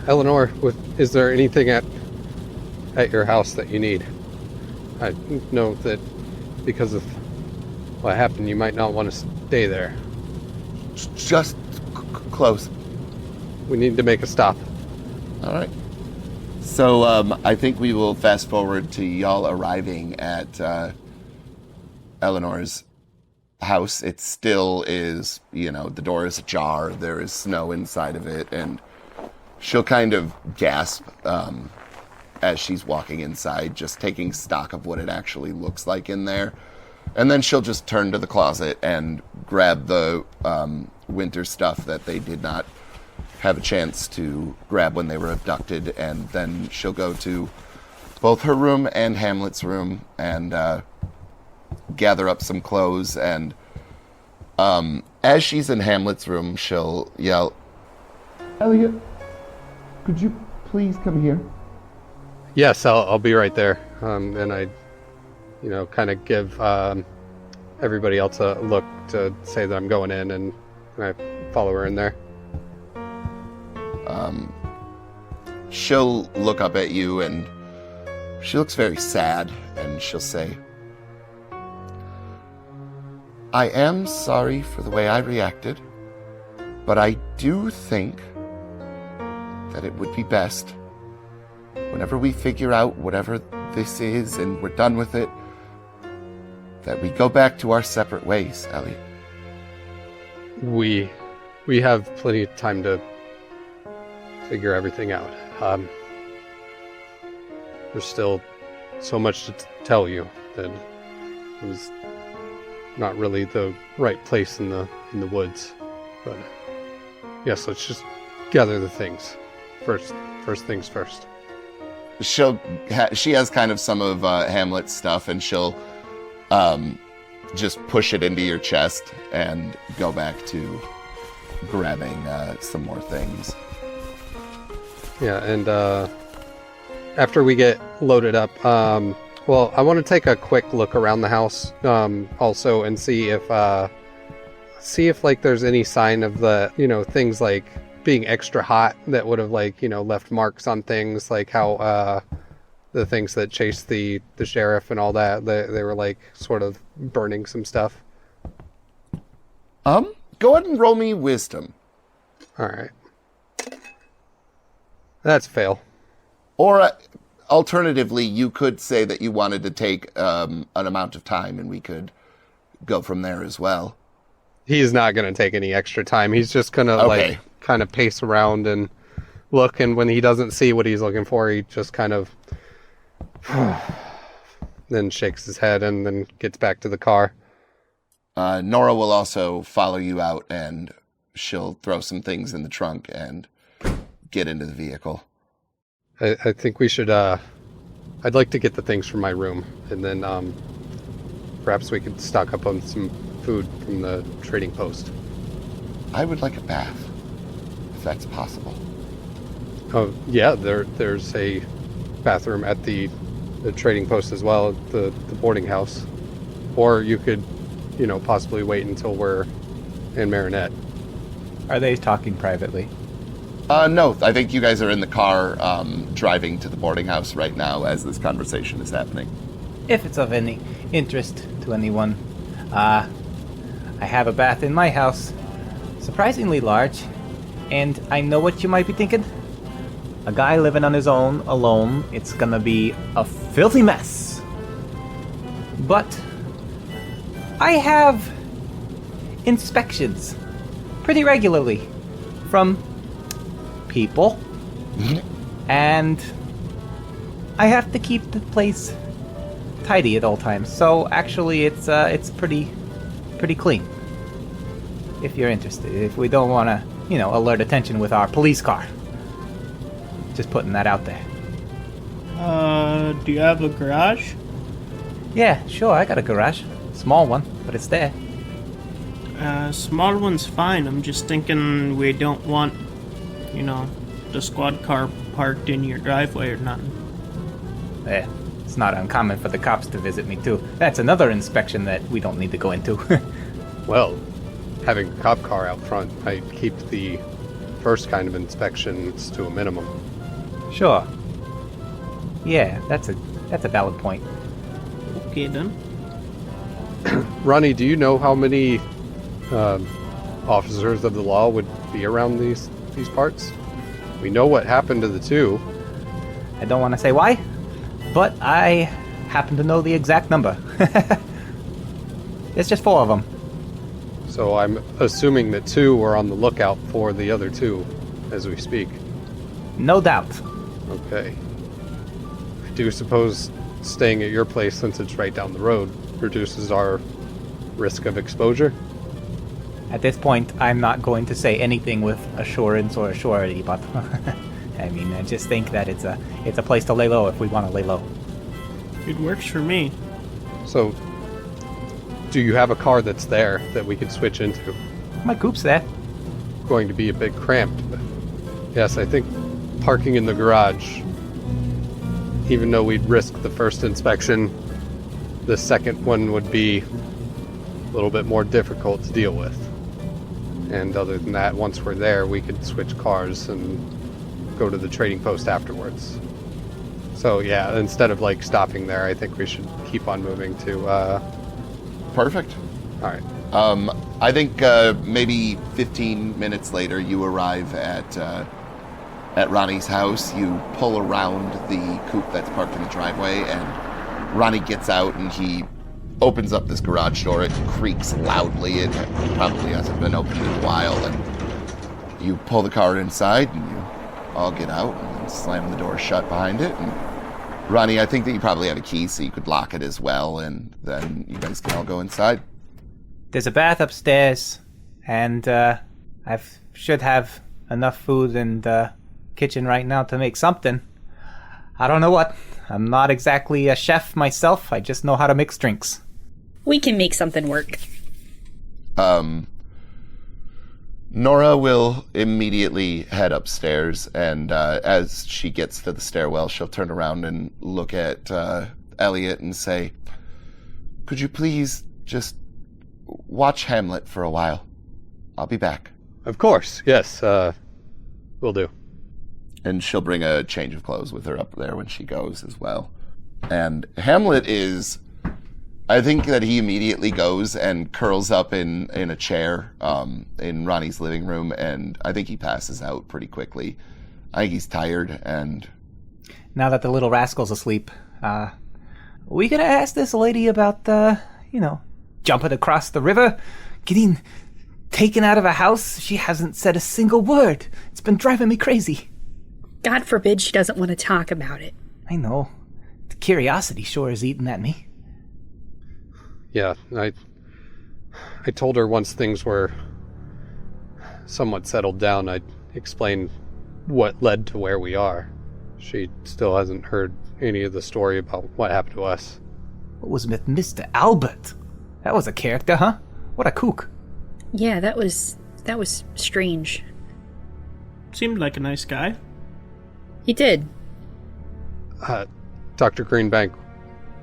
Speaker 3: Eleanor, is there anything at your house that you need? I know that because of what happened, you might not want to stay there.
Speaker 4: Just close.
Speaker 3: We need to make a stop.
Speaker 4: All right. So I think we will fast forward to y'all arriving at Eleanor's house. It still is, the door is ajar. There is snow inside of it, and she'll kind of gasp as she's walking inside, just taking stock of what it actually looks like in there. And then she'll just turn to the closet and grab the winter stuff that they did not have a chance to grab when they were abducted, and then she'll go to both her room and Hamlet's room and gather up some clothes. And as she's in Hamlet's room, she'll yell, "Elliot, could you please come here?"
Speaker 3: Yes, I'll be right there. And I, kind of give everybody else a look to say that I'm going in, and I follow her in there.
Speaker 4: She'll look up at you, and she looks very sad, and she'll say, "I am sorry for the way I reacted, but I do think that it would be best, whenever we figure out whatever this is and we're done with it, that we go back to our separate ways, Ellie."
Speaker 3: We have plenty of time to figure everything out. There's still so much to tell you that it was not really the right place in the woods. But yes, let's just gather the things first. First things first.
Speaker 4: She has kind of some of Hamlet's stuff, and she'll just push it into your chest and go back to grabbing some more things.
Speaker 3: Yeah, and after we get loaded up, well, I want to take a quick look around the house, also, and see if like there's any sign of the, things like being extra hot that would have like, left marks on things, like how the things that chased the sheriff and all that, they were like sort of burning some stuff.
Speaker 4: Go ahead and roll me wisdom.
Speaker 3: All right. That's a fail.
Speaker 4: Or alternatively, you could say that you wanted to take an amount of time and we could go from there as well.
Speaker 3: He's not going to take any extra time. He's just going to like kind of pace around and look. And when he doesn't see what he's looking for, he just kind of then shakes his head and then gets back to the car.
Speaker 4: Nora will also follow you out and she'll throw some things in the trunk and get into the vehicle.
Speaker 3: I think we should, I'd like to get the things from my room, and then perhaps we could stock up on some food from the trading post.
Speaker 4: I would like a bath, if that's possible.
Speaker 3: Oh, yeah, there's a bathroom at the trading post as well, at the boarding house. Or you could, possibly wait until we're in Marinette.
Speaker 8: Are they talking privately?
Speaker 4: No, I think you guys are in the car driving to the boarding house right now as this conversation is happening.
Speaker 8: If it's of any interest to anyone, I have a bath in my house, surprisingly large, and I know what you might be thinking. A guy living on his own, alone, it's gonna be a filthy mess. But I have inspections pretty regularly from people, and I have to keep the place tidy at all times. So actually, it's pretty clean. If you're interested, if we don't want to, alert attention with our police car, just putting that out there.
Speaker 6: Do you have a garage?
Speaker 8: Yeah, sure, I got a garage, small one, but it's there.
Speaker 6: Small one's fine. I'm just thinking we don't want, the squad car parked in your driveway or nothing.
Speaker 8: Yeah, it's not uncommon for the cops to visit me too. That's another inspection that we don't need to go into.
Speaker 3: Well, having a cop car out front, I keep the first kind of inspections to a minimum.
Speaker 8: Sure. Yeah, that's a valid point.
Speaker 6: Okay then.
Speaker 3: Ronnie, do you know how many officers of the law would be around these parts? We know what happened to the two.
Speaker 8: I don't want to say why, but I happen to know the exact number. It's just 4 of them.
Speaker 3: So I'm assuming that 2 are on the lookout for the other 2 as we speak.
Speaker 8: No doubt.
Speaker 3: Okay. I do suppose staying at your place, since it's right down the road, reduces our risk of exposure?
Speaker 8: At this point, I'm not going to say anything with assurance or surety, but I mean, I just think that it's a place to lay low if we want to lay low.
Speaker 6: It works for me.
Speaker 3: So, do you have a car that's there that we could switch into?
Speaker 8: My coup's there.
Speaker 3: Going to be a bit cramped, but yes, I think parking in the garage, even though we'd risk the first inspection, the second one would be a little bit more difficult to deal with. And other than that, once we're there, we could switch cars and go to the trading post afterwards. So yeah, instead of like stopping there, I think we should keep on moving to
Speaker 4: Perfect.
Speaker 3: all right.
Speaker 4: I think maybe 15 minutes later you arrive at Ronnie's house. You pull around the coupe that's parked in the driveway, and Ronnie gets out and he opens up this garage door. It creaks loudly. It probably hasn't been opened in a while. And you pull the car inside and you all get out and then slam the door shut behind it. And Ronnie, I think that you probably have a key so you could lock it as well, and then you guys can all go inside.
Speaker 8: There's a bath upstairs, and I should have enough food in the kitchen right now to make something. I don't know what. I'm not exactly a chef myself. I just know how to mix drinks.
Speaker 7: We can make something work.
Speaker 4: Nora will immediately head upstairs, and as she gets to the stairwell, she'll turn around and look at Elliot and say, "Could you please just watch Hamlet for a while? I'll be back."
Speaker 3: Of course, yes, will do.
Speaker 4: And she'll bring a change of clothes with her up there when she goes as well. And Hamlet is... I think that he immediately goes and curls up in a chair in Ronnie's living room, and I think he passes out pretty quickly. I think he's tired, and...
Speaker 8: Now that the little rascal's asleep, we gonna ask this lady about, jumping across the river, getting taken out of a house? She hasn't said a single word. It's been driving me crazy.
Speaker 7: God forbid she doesn't want to talk about it.
Speaker 8: I know. The curiosity sure is eating at me.
Speaker 3: Yeah, I told her once things were somewhat settled down, I'd explain what led to where we are. She still hasn't heard any of the story about what happened to us.
Speaker 8: What was with Mr. Albert? That was a character, huh? What a kook.
Speaker 7: Yeah, that was strange.
Speaker 6: Seemed like a nice guy.
Speaker 7: He did.
Speaker 3: Dr. Greenbank,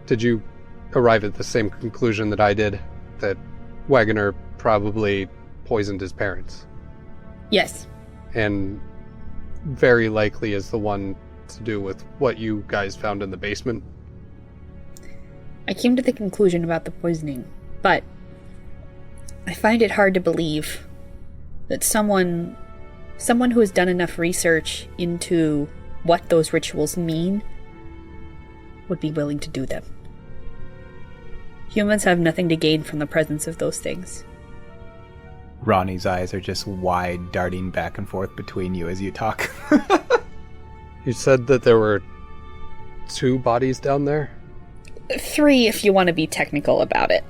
Speaker 3: did you arrive at the same conclusion that I did? That Wagoner probably poisoned his parents?
Speaker 7: Yes.
Speaker 3: And very likely is the one to do with what you guys found in the basement?
Speaker 7: I came to the conclusion about the poisoning, but I find it hard to believe that someone who has done enough research into what those rituals mean would be willing to do them. Humans have nothing to gain from the presence of those things.
Speaker 8: Ronnie's eyes are just wide, darting back and forth between you as you talk.
Speaker 3: You said that there were 2 bodies down there?
Speaker 7: 3 if you want to be technical about it.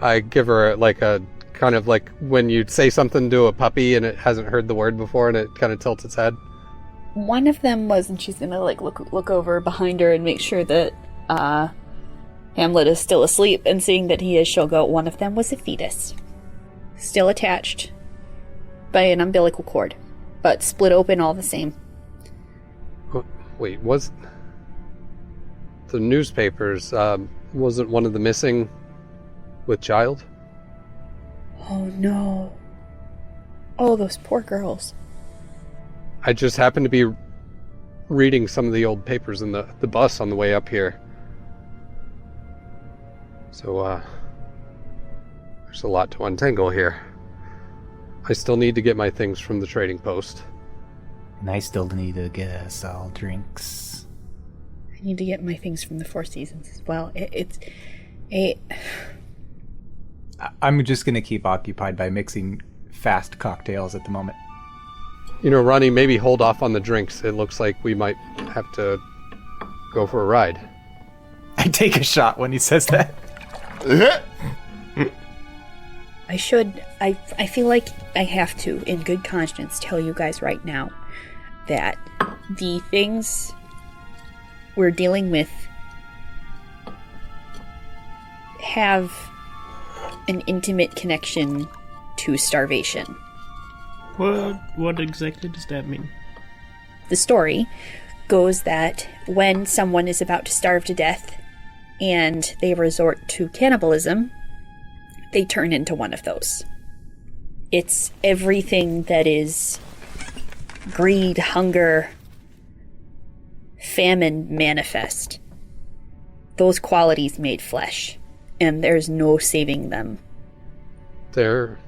Speaker 3: I give her like a kind of like when you say something to a puppy and it hasn't heard the word before and it kind of tilts its head.
Speaker 7: One of them was, and she's gonna like look over behind her and make sure that Hamlet is still asleep, and seeing that he is, she'll go, one of them was a fetus. Still attached by an umbilical cord, but split open all the same.
Speaker 3: Wait, was the newspapers, wasn't one of the missing with child?
Speaker 7: Oh no. Oh, those poor girls.
Speaker 3: I just happened to be reading some of the old papers in the bus on the way up here. So, there's a lot to untangle here. I still need to get my things from the trading post.
Speaker 8: And I still need to get us all drinks.
Speaker 7: I need to get my things from the Four Seasons as well.
Speaker 8: I'm just going to keep occupied by mixing fast cocktails at the moment.
Speaker 3: You know, Ronnie, maybe hold off on the drinks. It looks like we might have to go for a ride.
Speaker 8: I take a shot when he says that.
Speaker 7: I feel like I have to, in good conscience, tell you guys right now that the things we're dealing with have an intimate connection to starvation.
Speaker 6: What exactly does that mean?
Speaker 7: The story goes that when someone is about to starve to death and they resort to cannibalism, they turn into one of those. It's everything that is greed, hunger, famine manifest. Those qualities made flesh, and there's no saving them.
Speaker 3: There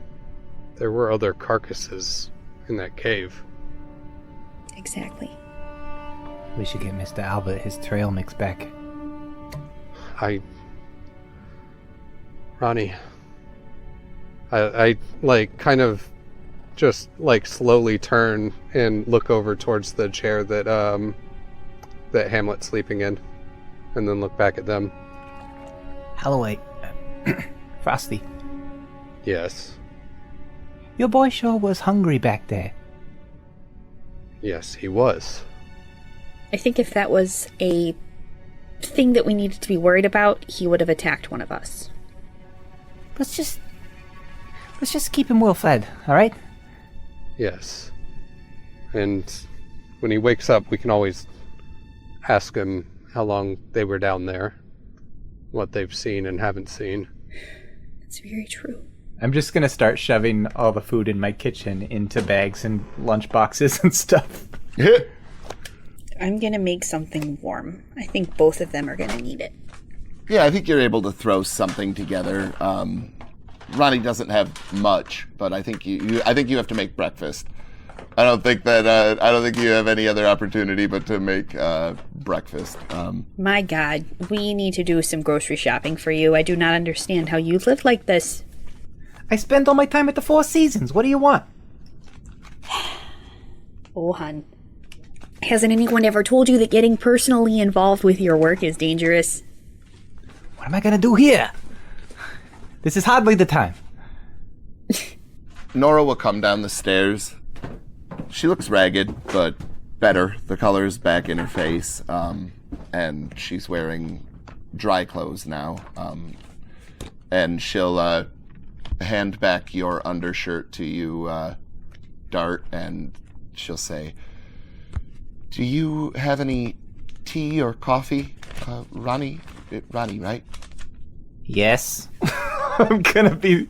Speaker 3: were other carcasses in that cave.
Speaker 7: Exactly.
Speaker 8: We should get Mr. Albert his trail mix back.
Speaker 3: Ronnie, I like kind of just like slowly turn and look over towards the chair that that Hamlet's sleeping in, and then look back at them.
Speaker 8: Holloway, Frosty,
Speaker 3: Yes.
Speaker 8: your boy sure was hungry back there.
Speaker 3: Yes, he was.
Speaker 7: I think if that was a thing that we needed to be worried about, he would have attacked one of us.
Speaker 8: Let's just keep him well fed, all right?
Speaker 3: Yes. And when he wakes up, we can always ask him how long they were down there, what they've seen and haven't seen.
Speaker 7: That's very true.
Speaker 8: I'm just gonna start shoving all the food in my kitchen into bags and lunch boxes and stuff.
Speaker 7: I'm gonna make something warm. I think both of them are gonna need it.
Speaker 4: Yeah, I think you're able to throw something together. Ronnie doesn't have much, but I think you have to make breakfast. I don't think you have any other opportunity but to make breakfast.
Speaker 7: My God, we need to do some grocery shopping for you. I do not understand how you live like this.
Speaker 8: I spend all my time at the Four Seasons. What do you want?
Speaker 7: Oh, hon. Hasn't anyone ever told you that getting personally involved with your work is dangerous?
Speaker 8: What am I gonna do here? This is hardly the time.
Speaker 4: Nora will come down the stairs. She looks ragged, but better. The color's back in her face, and she's wearing dry clothes now. And she'll hand back your undershirt to you, Dart, and she'll say, "Do you have any tea or coffee, Ronnie? Ronnie, right?"
Speaker 8: Yes. I'm gonna give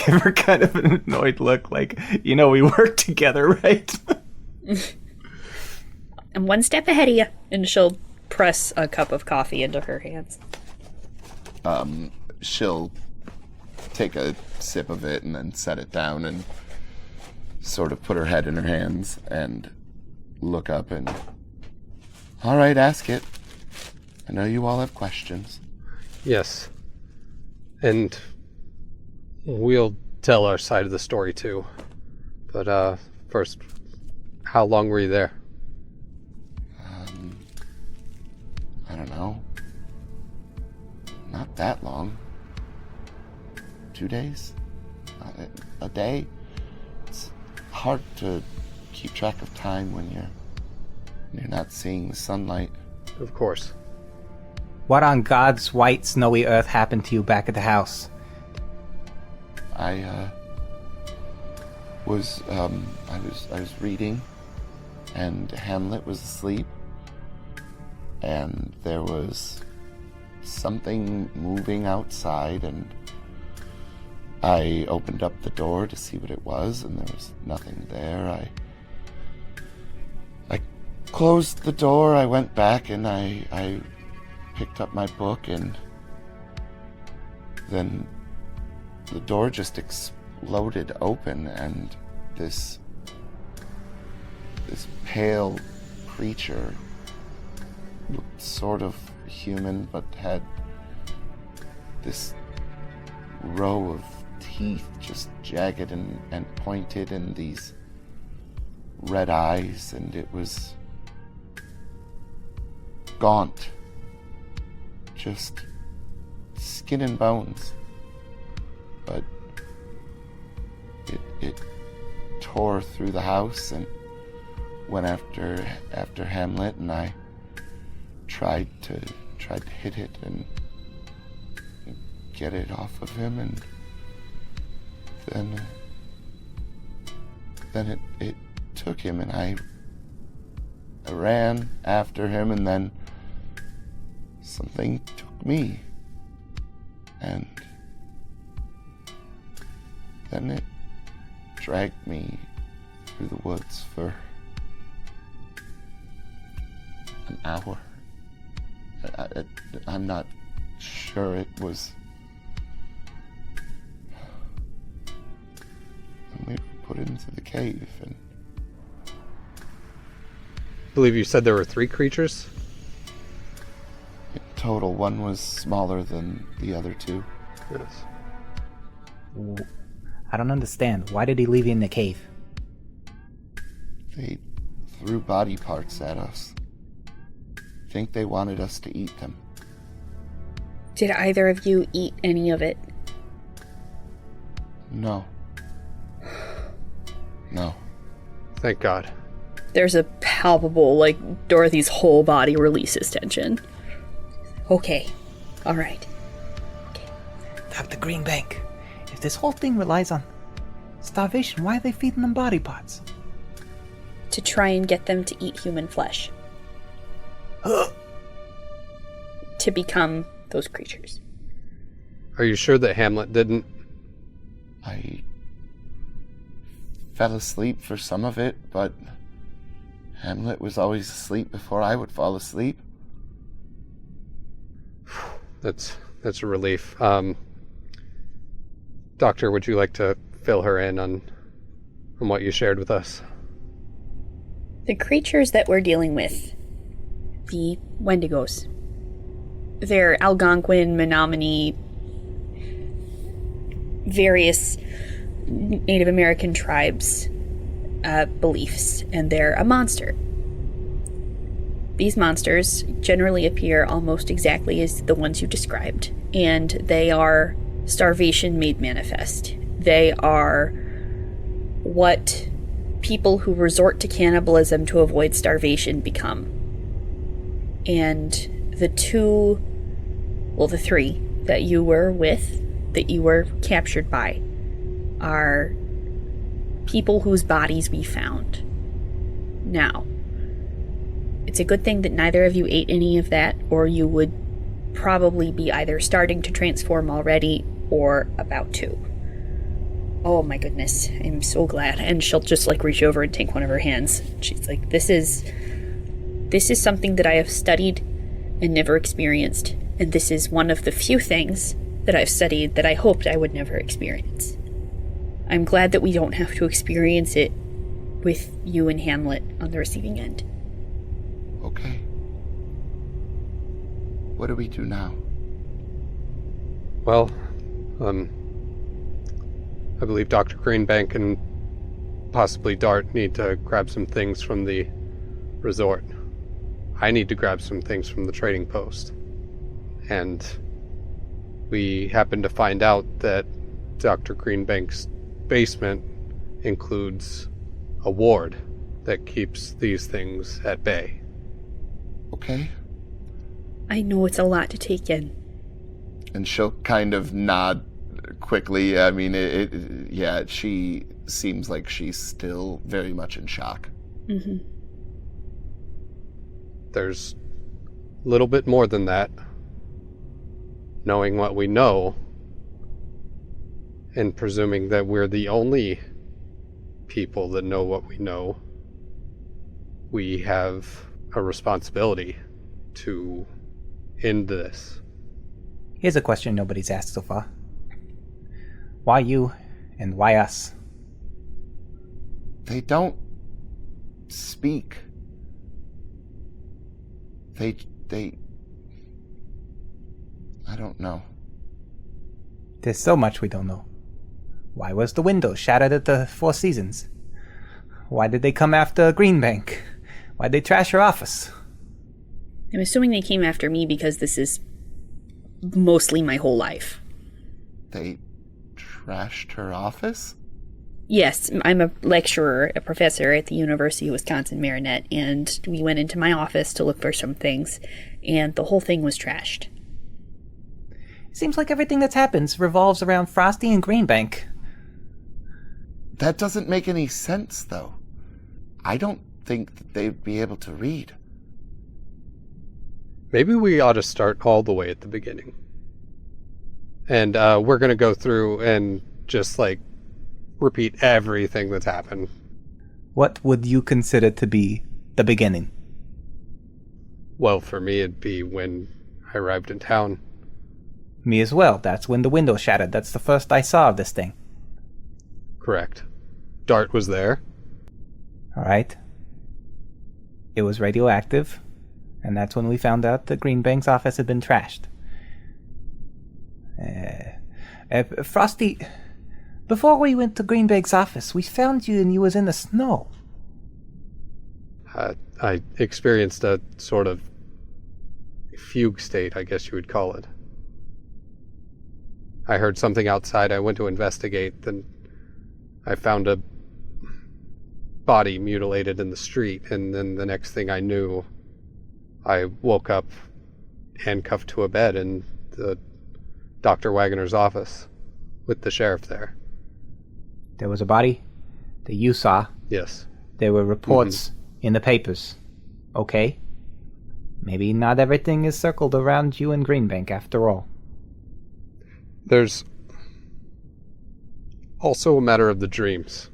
Speaker 8: her kind of an annoyed look, like, we work together, right?
Speaker 7: I'm one step ahead of you. And she'll press a cup of coffee into her hands.
Speaker 4: She'll take a sip of it and then set it down and sort of put her head in her hands and look up and, "All right, ask it. I know you all have questions."
Speaker 3: Yes. And we'll tell our side of the story too. But first, how long were you there?
Speaker 4: I don't know. Not that long. 2 days? A day? It's hard to keep track of time when you're not seeing the sunlight.
Speaker 3: Of course.
Speaker 8: What on God's white snowy earth happened to you back at the house?
Speaker 4: I was reading, and Hamlet was asleep, and there was something moving outside, and I opened up the door to see what it was, and there was nothing there. I closed the door, I went back, and I picked up my book, and then the door just exploded open, and this pale creature looked sort of human, but had this row of teeth, just jagged and pointed, and these red eyes, and it was gaunt. Just skin and bones. But it tore through the house and went after Hamlet, and I tried to hit it and get it off of him, and then it took him, and I ran after him, and then something took me, and then it dragged me through the woods for an hour. I'm not sure it was. And we were put into the cave, and
Speaker 3: I believe you said there were 3 creatures?
Speaker 4: in total, one was smaller than the other 2.
Speaker 3: Yes.
Speaker 8: I don't understand. Why did he leave you in the cave?
Speaker 4: They threw body parts at us. I think they wanted us to eat them.
Speaker 7: Did either of you eat any of it?
Speaker 4: No. No.
Speaker 3: Thank God.
Speaker 7: There's a palpable, Dorothy's whole body releases tension. Okay. All right.
Speaker 8: Dr. Greenbank, if this whole thing relies on Starvation? Why are they feeding them body parts?
Speaker 7: To try and get them to eat human flesh. To become those creatures.
Speaker 3: Are you sure that Hamlet didn't?
Speaker 5: I fell asleep for some of it, but Hamlet was always asleep before I would fall asleep.
Speaker 3: That's a relief. Doctor, would you like to fill her in on what you shared with us?
Speaker 7: The creatures that we're dealing with, the Wendigos, they're Algonquin, Menominee, various Native American tribes' beliefs, and they're a monster. These monsters generally appear almost exactly as the ones you described, and they are starvation made manifest. They are what people who resort to cannibalism to avoid starvation become. And the three that you were with, that you were captured by, are people whose bodies we found. Now, it's a good thing that neither of you ate any of that, or you would probably be either starting to transform already or about to. Oh my goodness, I'm so glad. And she'll just reach over and take one of her hands. She's like, this is something that I have studied and never experienced. And this is one of the few things that I've studied that I hoped I would never experience. I'm glad that we don't have to experience it with you and Hamlet on the receiving end.
Speaker 5: Okay. What do we do now?
Speaker 3: Well, I believe Dr. Greenbank and possibly Dart need to grab some things from the resort. I need to grab some things from the trading post. And we happen to find out that Dr. Greenbank's basement includes a ward that keeps these things at bay.
Speaker 5: Okay.
Speaker 7: I know it's a lot to take in.
Speaker 5: And she'll kind of nod quickly. I mean, she seems like she's still very much in shock.
Speaker 7: Mm-hmm.
Speaker 3: There's a little bit more than that. Knowing what we know, and presuming that we're the only people that know what we know, we have a responsibility to end this.
Speaker 8: Here's a question nobody's asked so far. Why you, and why us?
Speaker 5: They don't speak. They I don't know.
Speaker 8: There's so much we don't know. Why was the window shattered at the Four Seasons? Why did they come after Greenbank? Why'd they trash her office?
Speaker 7: I'm assuming they came after me because this is mostly my whole life.
Speaker 5: They trashed her office?
Speaker 7: Yes, I'm a lecturer, a professor at the University of Wisconsin-Marinette, and we went into my office to look for some things, and the whole thing was trashed.
Speaker 8: Seems like everything that's happened revolves around Frosty and Greenbank.
Speaker 5: That doesn't make any sense, though. I don't think that they'd be able to read.
Speaker 3: Maybe we ought to start all the way at the beginning. And we're going to go through and just, repeat everything that's happened.
Speaker 8: What would you consider to be the beginning?
Speaker 3: Well, for me, it'd be when I arrived in town.
Speaker 8: Me as well. That's when the window shattered. That's the first I saw of this thing.
Speaker 3: Correct. Dart was there.
Speaker 8: Alright. It was radioactive, and that's when we found out that Greenbank's office had been trashed. Frosty, before we went to Greenbank's office, we found you and you was in the snow.
Speaker 3: I experienced a sort of fugue state, I guess you would call it. I heard something outside. I went to investigate, then I found a body mutilated in the street, and then the next thing I knew, I woke up handcuffed to a bed in the Dr. Wagner's office with the sheriff there.
Speaker 8: There was a body that you saw.
Speaker 3: Yes.
Speaker 8: There were reports in the papers. Okay. Maybe not everything is circled around you and Greenbank after all.
Speaker 3: There's also a matter of the dreams.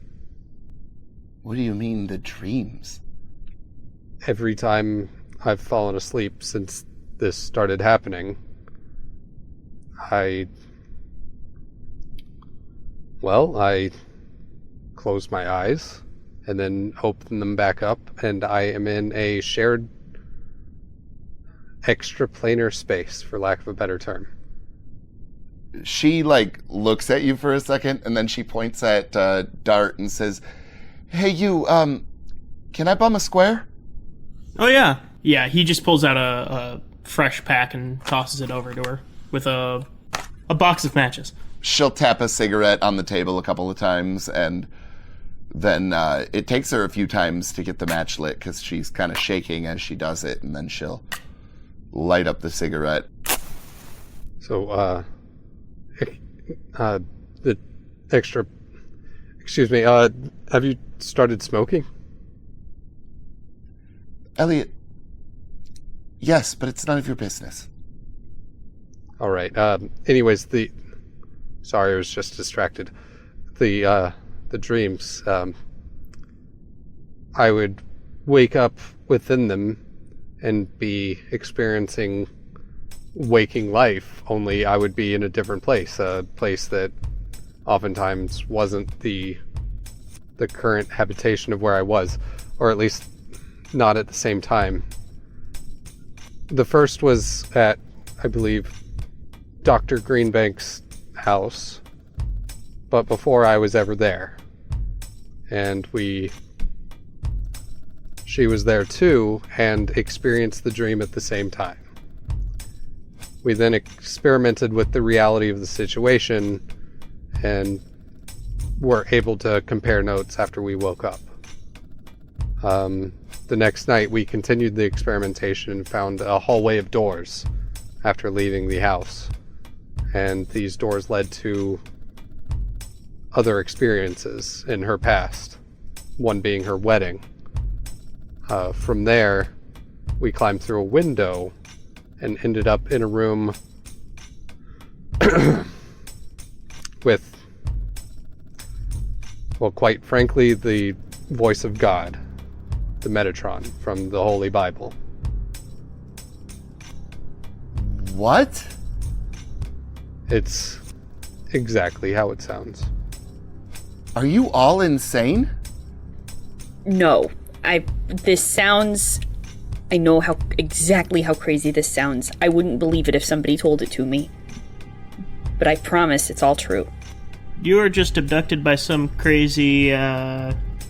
Speaker 4: What do you mean, the dreams?
Speaker 3: Every time I've fallen asleep since this started happening, I close my eyes and then open them back up, and I am in a shared extraplanar space, for lack of a better term.
Speaker 4: She, looks at you for a second, and then she points at Dart and says, "Hey, you, can I bum a square?"
Speaker 6: Oh, yeah. Yeah, he just pulls out a fresh pack and tosses it over to her with a box of matches.
Speaker 4: She'll tap a cigarette on the table a couple of times, and then it takes her a few times to get the match lit because she's kind of shaking as she does it, and then she'll light up the cigarette.
Speaker 3: So, the extra... Excuse me, have you started smoking?
Speaker 4: Elliot, yes, but it's none of your business.
Speaker 3: All right. Anyways, sorry, I was just distracted. The dreams. I would wake up within them and be experiencing waking life. Only I would be in a different place, a place that oftentimes wasn't the current habitation of where I was, or at least not at the same time. The first was at, I believe, Dr. Greenbank's house, but before I was ever there. And she was there too, and experienced the dream at the same time. We then experimented with the reality of the situation, and were able to compare notes after we woke up. The next night, we continued the experimentation and found a hallway of doors after leaving the house. And these doors led to other experiences in her past, one being her wedding. From there, we climbed through a window and ended up in a room with, well, quite frankly, the voice of God, the Metatron from the Holy Bible.
Speaker 4: What?
Speaker 3: It's exactly how it sounds.
Speaker 4: Are you all insane?
Speaker 7: No. This sounds... I know exactly how crazy this sounds. I wouldn't believe it if somebody told it to me. But I promise it's all true.
Speaker 6: You were just abducted by some crazy,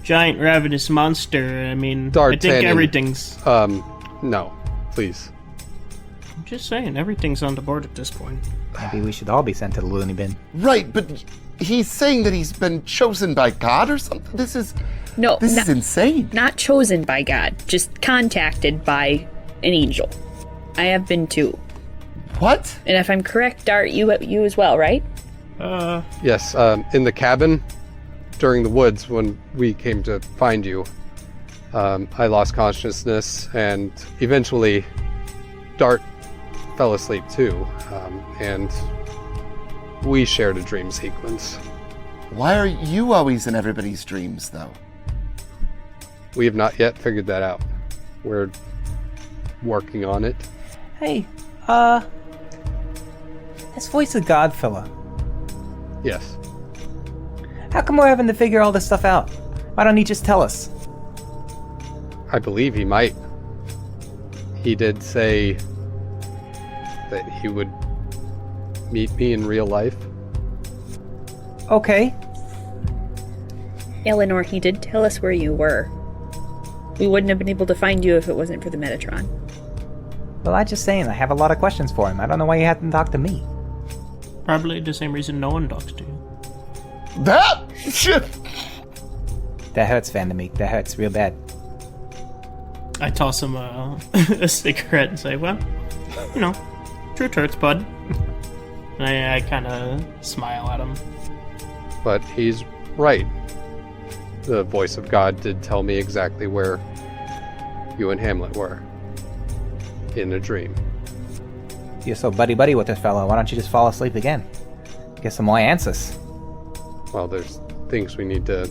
Speaker 6: giant ravenous monster. I mean, I think everything's...
Speaker 3: No, please.
Speaker 6: I'm just saying, everything's on the board at this point.
Speaker 8: Maybe we should all be sent to the loony bin.
Speaker 4: Right, but he's saying that he's been chosen by God or something? This is insane.
Speaker 7: Not chosen by God, just contacted by an angel. I have been too.
Speaker 4: What?
Speaker 7: And if I'm correct, Dart, you as well, right?
Speaker 3: Yes, in the cabin during the woods when we came to find you, I lost consciousness, and eventually Dart fell asleep too, and we shared a dream sequence.
Speaker 4: Why are you always in everybody's dreams, though?
Speaker 3: We have not yet figured that out. We're working on it.
Speaker 8: Hey, this voice of God fella.
Speaker 3: Yes.
Speaker 8: How come we're having to figure all this stuff out? Why don't he just tell us?
Speaker 3: I believe he might. He did say that he would meet me in real life.
Speaker 8: Okay.
Speaker 7: Eleanor, he did tell us where you were. We wouldn't have been able to find you if it wasn't for the Metatron.
Speaker 8: Well, I'm just saying, I have a lot of questions for him. I don't know why he hadn't talked to me.
Speaker 6: Probably the same reason no one talks to you.
Speaker 4: That shit.
Speaker 8: That hurts, Vandermeek. That hurts real bad.
Speaker 6: I toss him a cigarette and say, well, you know, truth hurts, bud. And I kind of smile at him.
Speaker 3: But he's right. The voice of God did tell me exactly where you and Hamlet were. In a dream.
Speaker 8: You're so buddy-buddy with this fellow. Why don't you just fall asleep again? Get some more answers.
Speaker 3: Well, there's things we need to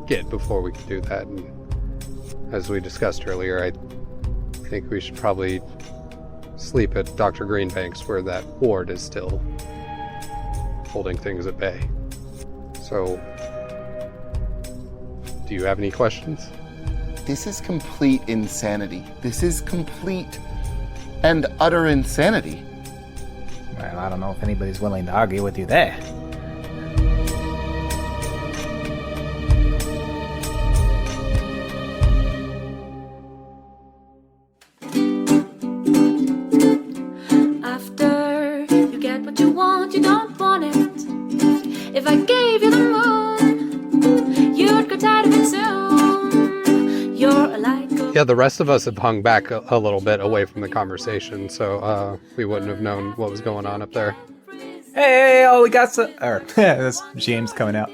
Speaker 3: get before we can do that. And as we discussed earlier, I think we should probably sleep at Dr. Greenbank's where that ward is still holding things at bay. So, do you have any questions?
Speaker 4: This is complete insanity. This is complete and utter insanity.
Speaker 8: Well, I don't know if anybody's willing to argue with you there.
Speaker 9: After you get what you want, you don't want it. If I gave you the moon, you'd grow tired of it soon. You're a light.
Speaker 3: Yeah, the rest of us have hung back a little bit away from the conversation, so we wouldn't have known what was going on up there.
Speaker 8: Hey, we got some... That's James coming out.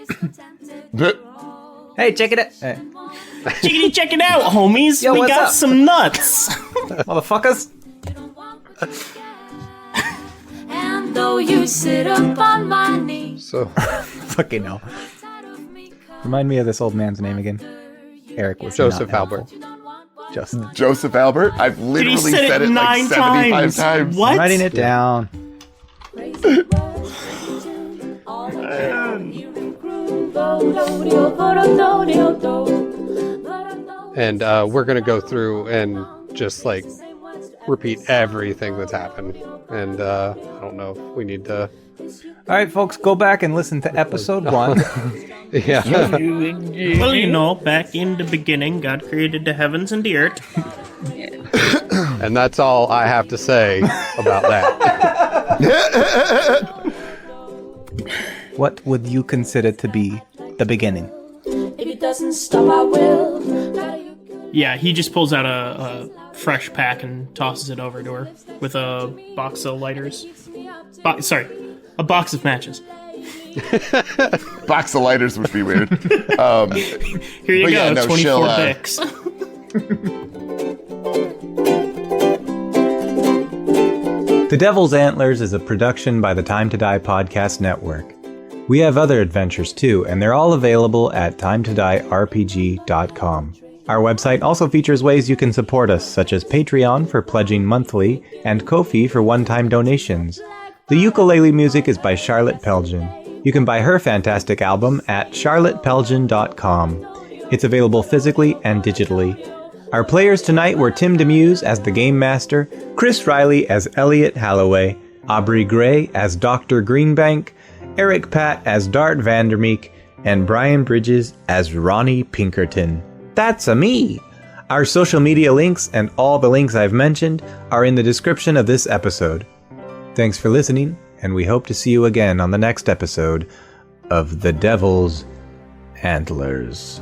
Speaker 8: Hey, check it out. Hey.
Speaker 6: Chickity, check it out, homies.
Speaker 8: Yo,
Speaker 6: we
Speaker 8: what's
Speaker 6: got
Speaker 8: up?
Speaker 6: some nuts.
Speaker 8: Motherfuckers.
Speaker 9: And though you sit up on my knee,
Speaker 3: So,
Speaker 8: Fucking hell. Remind me of this old man's name again. Eric was
Speaker 3: Joseph
Speaker 8: not
Speaker 3: Albert.
Speaker 8: helpful. Just
Speaker 4: Joseph Albert? I've
Speaker 6: Dude, he
Speaker 4: literally
Speaker 6: said
Speaker 4: said
Speaker 6: it
Speaker 4: it like
Speaker 6: 9
Speaker 4: 75
Speaker 6: times.
Speaker 4: times.
Speaker 6: What?
Speaker 8: writing it down.
Speaker 3: and we're gonna go through and just like repeat everything that's happened. And I don't know if we need to.
Speaker 8: All right, folks, go back and listen to episode 1.
Speaker 3: Yeah.
Speaker 6: Well, you know, back in the beginning, God created the heavens and the earth.
Speaker 3: And that's all I have to say about that.
Speaker 8: What would you consider to be the beginning?
Speaker 9: if it doesn't stop, I will.
Speaker 6: Yeah, he just pulls out a fresh pack and tosses it over to her with a box of lighters. A box of matches.
Speaker 4: Box of lighters would be weird.
Speaker 6: Here you
Speaker 4: But
Speaker 6: go,
Speaker 4: yeah, no,
Speaker 6: 24
Speaker 4: she'll,
Speaker 6: Bix.
Speaker 10: The Devil's Antlers is a production by the Time to Die Podcast Network. We have other adventures too, and they're all available at timetodiерpg.com. Our website also features ways you can support us, such as Patreon for pledging monthly and Ko-fi for one-time donations. The ukulele music is by Charlotte Pelgin. You can buy her fantastic album at charlottepelgin.com. It's available physically and digitally. Our players tonight were Tim Demuse as the Game Master, Chris Riley as Elliot Halloway, Aubrey Gray as Dr. Greenbank, Eric Patt as Dart Vandermeek, and Brian Bridges as Ronnie Pinkerton. That's a me! Our social media links and all the links I've mentioned are in the description of this episode. Thanks for listening, and we hope to see you again on the next episode of The Devil's Antlers.